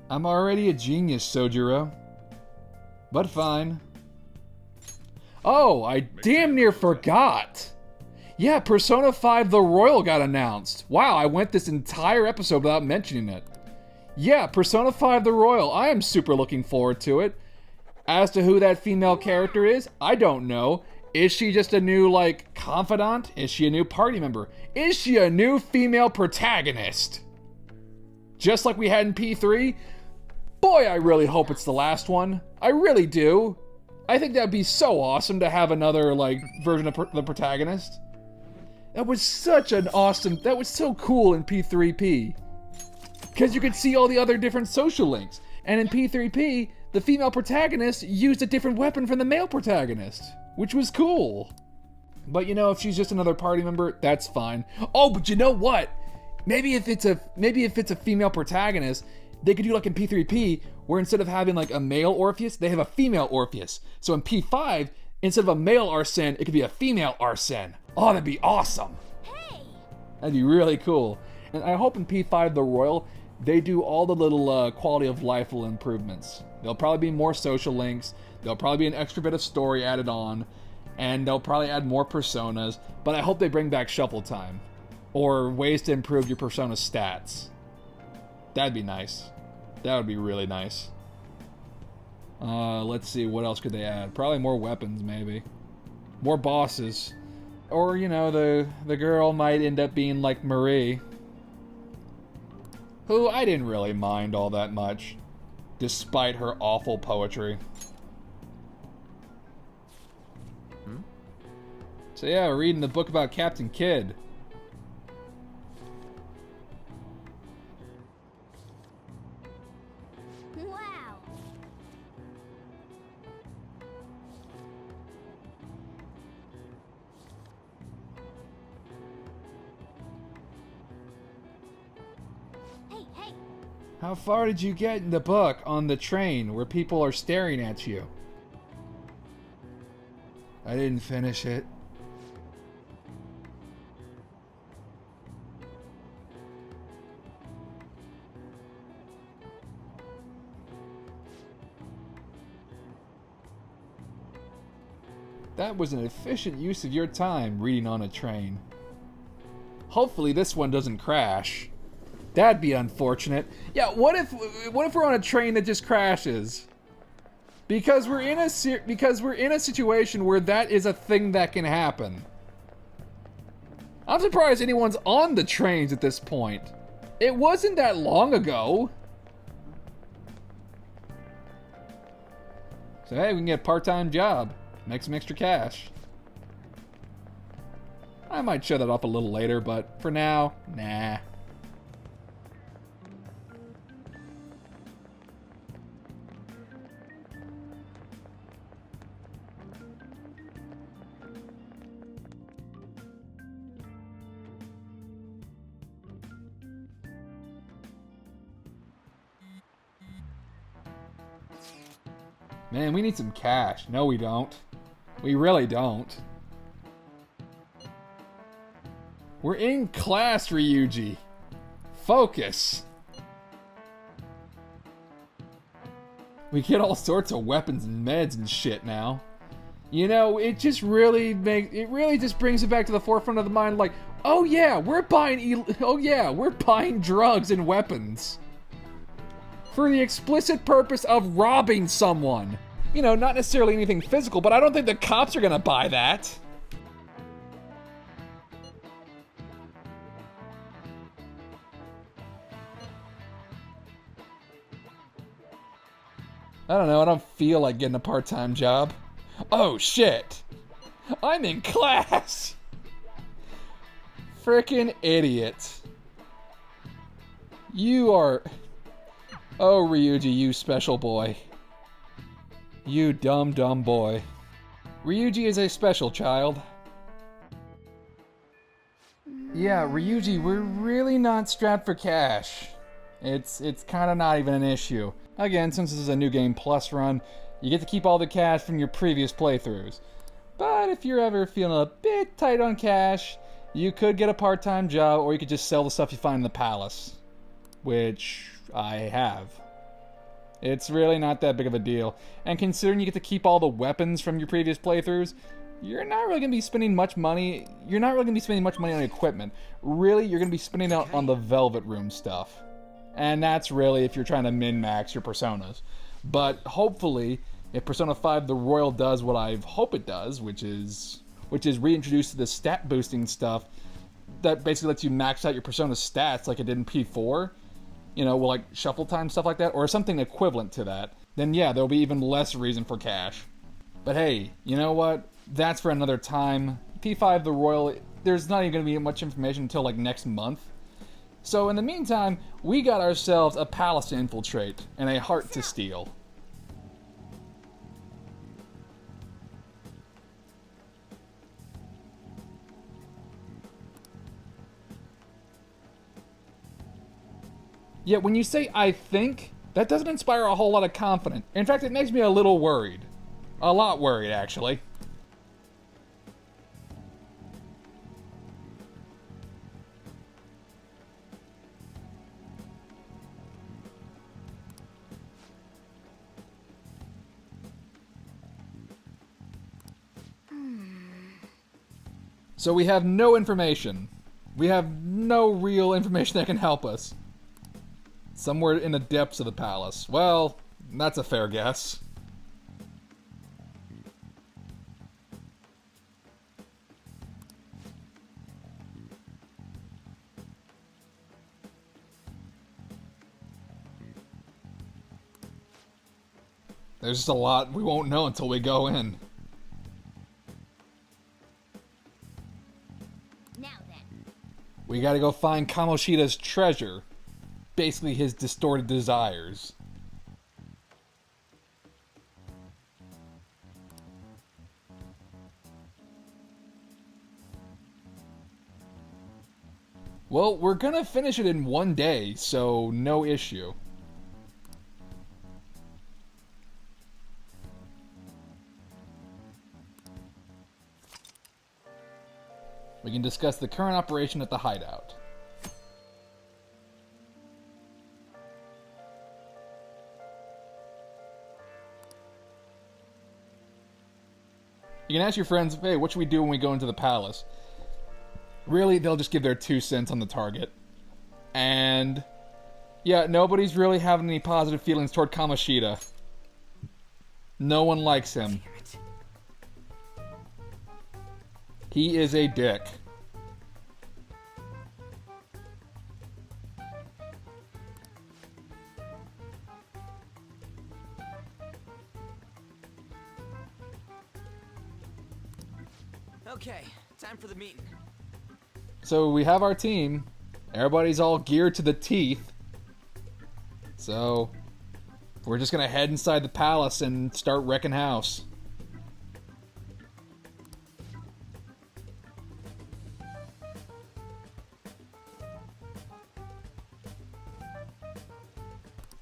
I'm already a genius, Sojiro. But fine. Oh, I damn near forgot. Yeah, Persona 5 The Royal got announced. Wow, I went this entire episode without mentioning it. Yeah, Persona 5 The Royal. I am super looking forward to it. As to who that female character is, I don't know. Is she just a new, like, confidant? Is she a new party member? Is she a new female protagonist? Just like we had in P3? Boy, I really hope it's the last one. I really do. I think that'd be so awesome to have another, like, version of the protagonist. That was such an awesome... That was so cool in P3P. Because you could see all the other different social links. And in P3P, the female protagonist used a different weapon from the male protagonist, which was cool. But you know, if she's just another party member, that's fine. Oh, but you know what? Maybe if it's a female protagonist, they could do like in P3P, where instead of having like a male Orpheus, they have a female Orpheus. So in P5, instead of a male Arsene, it could be a female Arsene. Oh, that'd be awesome. Hey! That'd be really cool. And I hope in P5 The Royal, they do all the little quality of life improvements. There'll probably be more social links. There'll probably be an extra bit of story added on. And they'll probably add more personas. But I hope they bring back shuffle time. Or ways to improve your persona stats. That'd be nice. That would be really nice. Let's see, what else could they add? Probably more weapons, maybe. More bosses. Or, you know, the girl might end up being like Marie. Who I didn't really mind all that much, despite her awful poetry. So yeah, we're reading the book about Captain Kidd. Wow! Hey! How far did you get in the book on the train where people are staring at you? I didn't finish it. That was an efficient use of your time reading on a train. Hopefully this one doesn't crash. That'd be unfortunate. Yeah, what if we're on a train that just crashes? Because we're in a situation where that is a thing that can happen. I'm surprised anyone's on the trains at this point. It wasn't that long ago. So hey, we can get a part-time job. Make some extra cash. I might show that off a little later, but for now, nah. Man, we need some cash. No, we don't. We really don't. We're in class, Ryuji. Focus. We get all sorts of weapons and meds and shit now. You know, it really just brings it back to the forefront of the mind, like, oh yeah, we're buying drugs and weapons. For the explicit purpose of robbing someone. You know, not necessarily anything physical, but I don't think the cops are gonna buy that. I don't know, I don't feel like getting a part-time job. Oh shit! I'm in class! Frickin' idiot. You are... Oh, Ryuji, you special boy. You dumb boy. Ryuji is a special child. Yeah, Ryuji, we're really not strapped for cash. It's kind of not even an issue. Again, since this is a New Game Plus run, you get to keep all the cash from your previous playthroughs. But if you're ever feeling a bit tight on cash, you could get a part-time job, or you could just sell the stuff you find in the palace. Which I have. It's really not that big of a deal. And considering you get to keep all the weapons from your previous playthroughs, you're not really going to be spending much money. You're not really going to be spending much money on equipment. Really, you're going to be spending it on the Velvet Room stuff. And that's really if you're trying to min-max your personas. But hopefully, If Persona 5 the Royal does what I hope it does, which is reintroduce the stat boosting stuff that basically lets you max out your Persona stats like it did in P4, you know, like shuffle time, stuff like that, or something equivalent to that, then yeah, there'll be even less reason for cash. But hey, you know what? That's for another time. P5 the Royal, there's not even going to be much information until like next month. So in the meantime, we got ourselves a palace to infiltrate and a heart to steal. Yet when you say "I think," that doesn't inspire a whole lot of confidence. In fact, it makes me a little worried. A lot worried, actually. So we have no information. We have no real information that can help us. Somewhere in the depths of the palace. Well, that's a fair guess. There's just a lot we won't know until we go in. Now then. We gotta go find Kamoshida's treasure. Basically his distorted desires. Well, we're gonna finish it in one day, so no issue. We can discuss the current operation at the hideout. You can ask your friends, hey, what should we do when we go into the palace? Really, they'll just give their 2 cents on the target. And yeah, nobody's really having any positive feelings toward Kamoshida. No one likes him. He is a dick. Okay, time for the meeting. So we have our team. Everybody's all geared to the teeth. So we're just gonna head inside the palace and start wrecking house.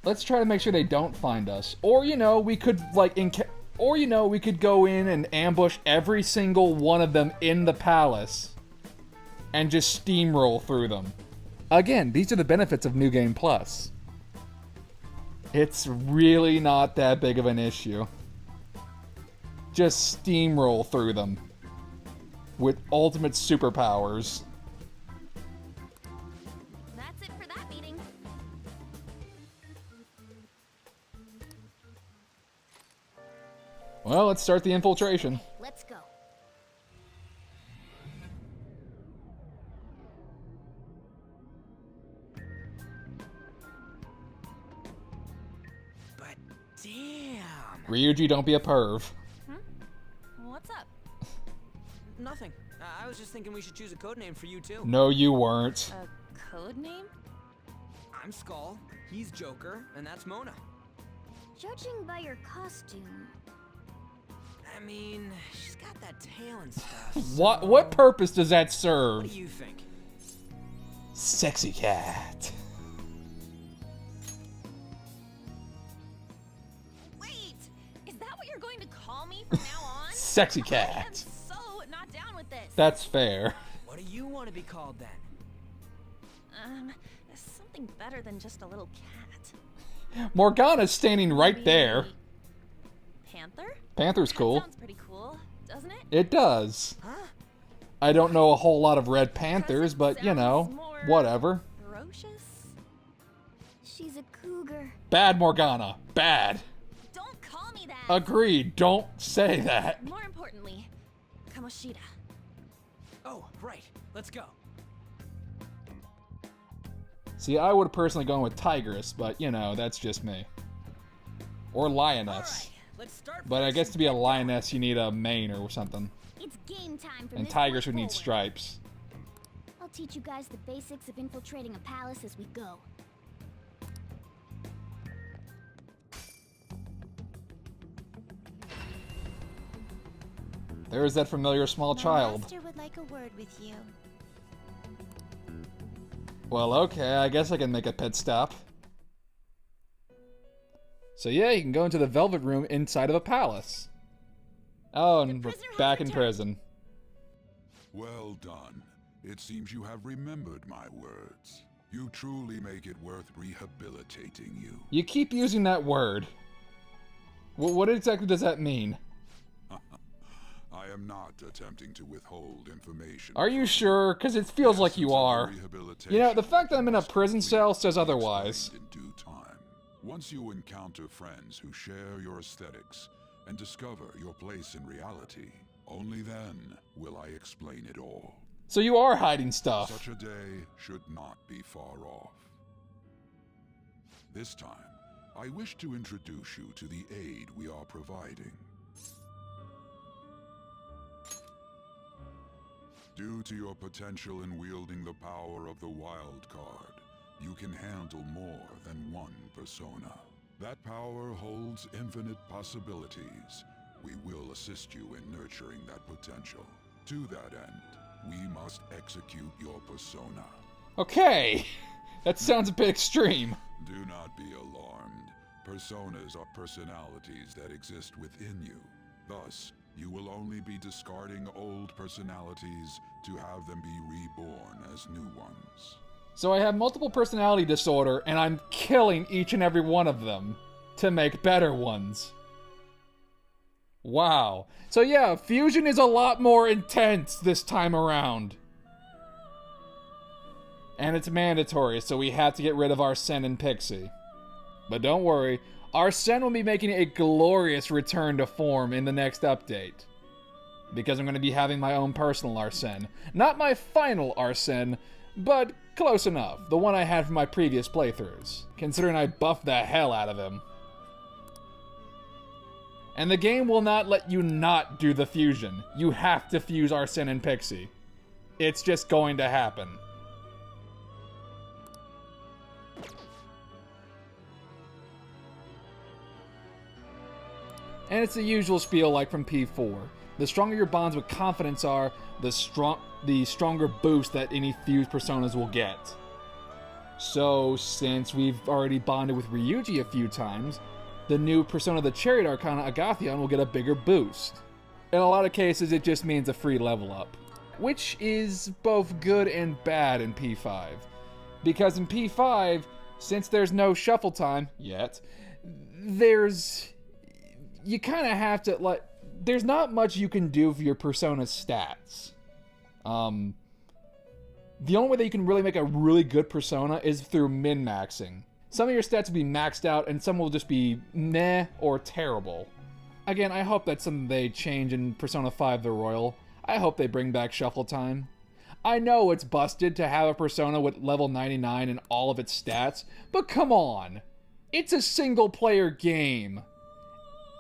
Let's try to make sure they don't find us. Or, you know, we could, like, we could go in and ambush every single one of them in the palace and just steamroll through them. Again, these are the benefits of New Game Plus. It's really not that big of an issue. Just steamroll through them with ultimate superpowers. That's it for that meeting. Well, let's start the infiltration. Let's go. But damn. Ryuji, don't be a perv. What's up? Nothing. I was just thinking we should choose a code name for you too. No, you weren't. A code name? I'm Skull, he's Joker, and that's Mona. Judging by your costume, I mean, she's got that tail and stuff. What purpose does that What serve? do you think? Sexy cat. Wait! Is that what you're going to call me from now on? Sexy I am cat. so not down with this. That's fair. What do you want to be called then? Something better than just a little cat. Morgana's standing right there. Panther? Panther's cool. Sounds pretty cool, doesn't it? It does. Huh? I don't know a whole lot of Red Panthers, but you know, Sounds more whatever. Ferocious? she's a cougar. Bad Morgana. Bad. Don't call me that. Agreed, don't say that. More importantly, Kamoshida. Oh, right. Let's go. See, I would have personally gone with Tigress, but you know, that's just me. Or Lioness. Alright, let's start But I first guess and to be a get lioness, you need a mane or something. It's game time from And this Tigress point would need forward. stripes. I'll teach you guys the basics of infiltrating a palace as we go. There is that familiar small child. Master would like a word with you. Well, okay, I guess I can make a pit stop. So yeah, you can go into the Velvet Room inside of a palace. Oh, and we're prisoner has back in returned. prison. Well done. It seems you have remembered my words. You truly make it worth rehabilitating you. You keep using that word. What exactly does that mean? I am not attempting to withhold information. Are you from sure? Because it feels The like you essence of the are. rehabilitation You know, the fact that I'm in a must prison please cell says be otherwise. explained in due time. Once you encounter friends who share your aesthetics and discover your place in reality, only then will I explain it all. So you are hiding stuff. Such a day should not be far off. This time, I wish to introduce you to the aid we are providing. Due to your potential in wielding the power of the wild card, you can handle more than one persona. That power holds infinite possibilities. We will assist you in nurturing that potential. To that end, we must execute your persona. Okay, that sounds a bit extreme. Do not be alarmed. Personas are personalities that exist within you. Thus, you will only be discarding old personalities to have them be reborn as new ones. So I have multiple personality disorder, and I'm killing each and every one of them to make better ones. Wow. So yeah, fusion is a lot more intense this time around. And it's mandatory, so we have to get rid of Arsene and Pixie. But don't worry, Arsene will be making a glorious return to form in the next update. Because I'm going to be having my own personal Arsene. Not my final Arsene, but close enough. The one I had from my previous playthroughs. Considering I buffed the hell out of him. And the game will not let you not do the fusion. You have to fuse Arsene and Pixie. It's just going to happen. And it's the usual spiel like from P4. The stronger your bonds with confidence are, the stronger boost that any fused personas will get. So, since we've already bonded with Ryuji a few times, the new persona, the Chariot Arcana Agathion, will get a bigger boost. In a lot of cases, it just means a free level up, which is both good and bad in P5. Because in P5, since there's no shuffle time yet, you kind of have to, there's not much you can do for your persona's stats. The only way that you can really make a really good persona is through min-maxing. Some of your stats will be maxed out, and some will just be meh or terrible. Again, I hope that's something they change in Persona 5 The Royal. I hope they bring back shuffle time. I know it's busted to have a persona with level 99 and all of its stats, but come on! It's a single-player game.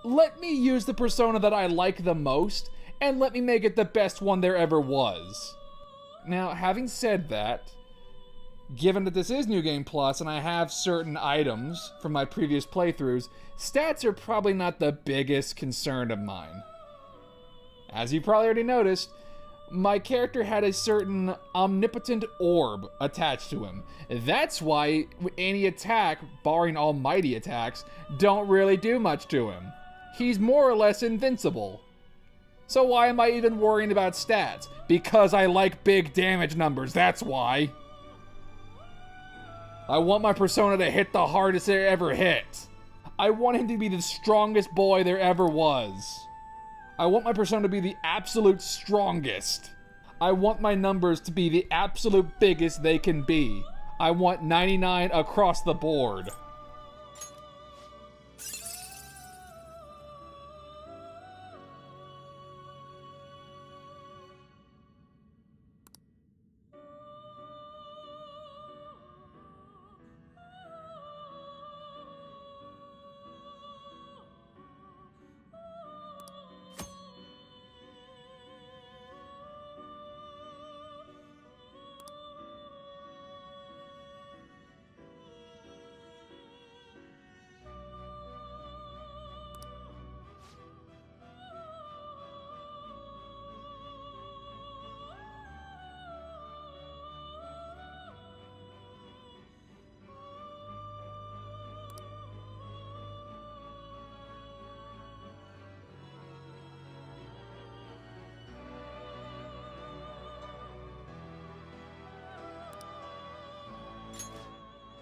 Let me use the persona that I like the most, and let me make it the best one there ever was. Now, having said that, given that this is New Game Plus and I have certain items from my previous playthroughs, stats are probably not the biggest concern of mine. As you probably already noticed, my character had a certain omnipotent orb attached to him. That's why any attack, barring almighty attacks, don't really do much to him. He's more or less invincible. So why am I even worrying about stats? Because I like big damage numbers, that's why. I want my persona to hit the hardest there ever hit. I want him to be the strongest boy there ever was. I want my persona to be the absolute strongest. I want my numbers to be the absolute biggest they can be. I want 99 across the board.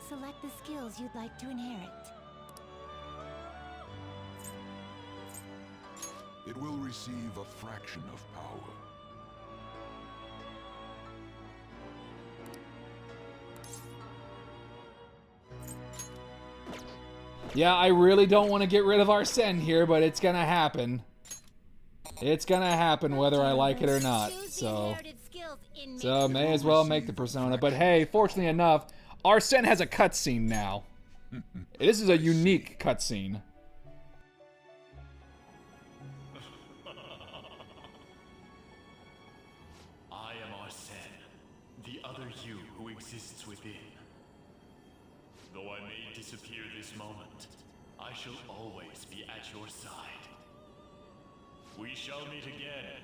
select the skills you'd like to inherit. It will receive a fraction of power. Yeah, I really don't want to get rid of Arsene here, but it's gonna happen. It's gonna happen whether I like it or not, so may as well make the persona. But hey, fortunately enough, Arsene has a cutscene now. This is a unique cutscene. I am Arsene, the other you who exists within. Though I may disappear this moment, I shall always be at your side. We shall meet again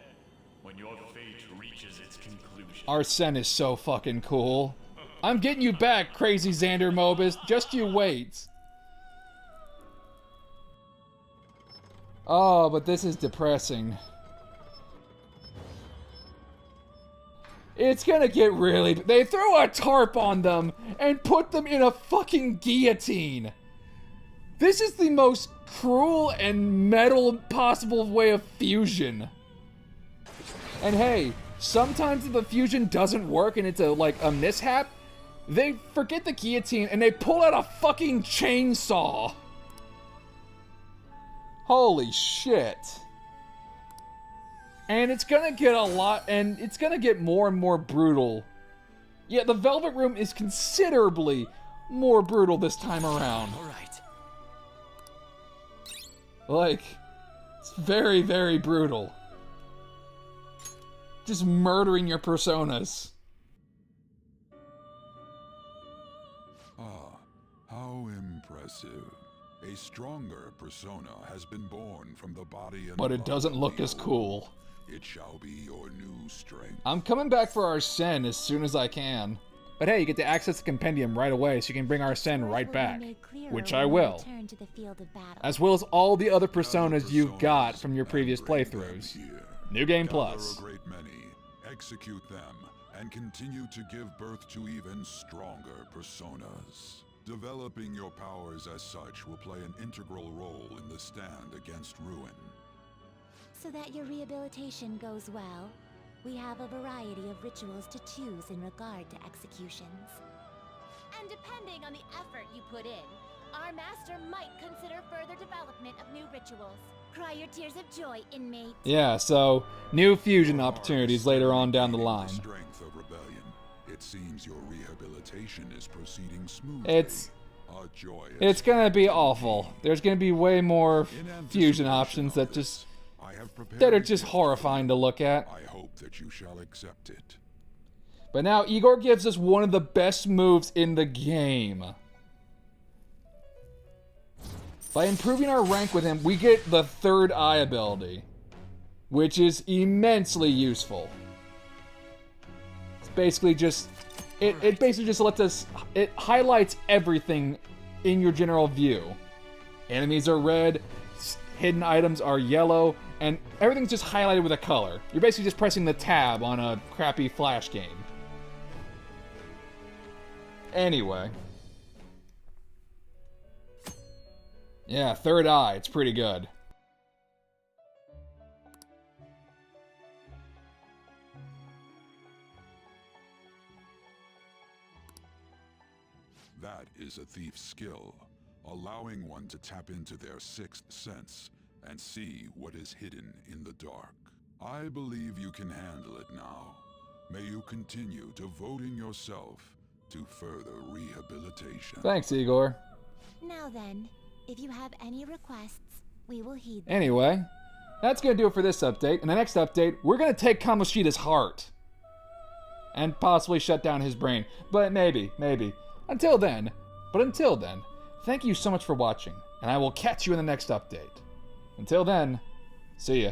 when your fate reaches its conclusion. Arsene is so fucking cool. I'm getting you back, crazy Xander Mobus. Just you wait. Oh, but this is depressing. It's gonna get really... They threw a tarp on them and put them in a fucking guillotine. This is the most cruel and metal possible way of fusion. And hey, sometimes if the fusion doesn't work and it's a mishap, they forget the guillotine and they pull out a fucking chainsaw. Holy shit. And it's gonna get it's gonna get more and more brutal. Yeah, the Velvet Room is considerably more brutal this time around. All right. Like, it's very, very brutal. Just murdering your personas. Ah, how impressive. A stronger persona has been born from the body and But it blood doesn't of look the as old. cool. It shall be your new strength. I'm coming back for Arsene as soon as I can. But hey, you get to access the compendium right away, so you can bring Arsene right back. Which I will. As well as all the other personas you've got from your previous playthroughs. New Game Plus. Gather a great many, execute them, and continue to give birth to even stronger personas. Developing your powers as such will play an integral role in the stand against ruin. So that your rehabilitation goes well, we have a variety of rituals to choose in regard to executions. And depending on the effort you put in, our master might consider further development of new rituals. Cry your tears of joy, inmate. Yeah, so new fusion opportunities later on down the line. Strength of rebellion. It seems your rehabilitation is proceeding smoothly. It's gonna be awful. There's gonna be way more fusion options that are just horrifying to look at. I hope that you shall accept it. But now Igor gives us one of the best moves in the game. By improving our rank with him, we get the third eye ability, which is immensely useful. It's basically just, it basically just lets us, it highlights everything in your general view. Enemies are red, hidden items are yellow, and everything's just highlighted with a color. You're basically just pressing the tab on a crappy Flash game. Anyway. Yeah, third eye, it's pretty good. That is a thief's skill, allowing one to tap into their sixth sense and see what is hidden in the dark. I believe you can handle it now. May you continue devoting yourself to further rehabilitation. Thanks, Igor. Now then, if you have any requests, we will heed them. Anyway, that's going to do it for this update. In the next update, we're going to take Kamoshida's heart. And possibly shut down his brain. But maybe. Until then, thank you so much for watching. And I will catch you in the next update. Until then, see ya.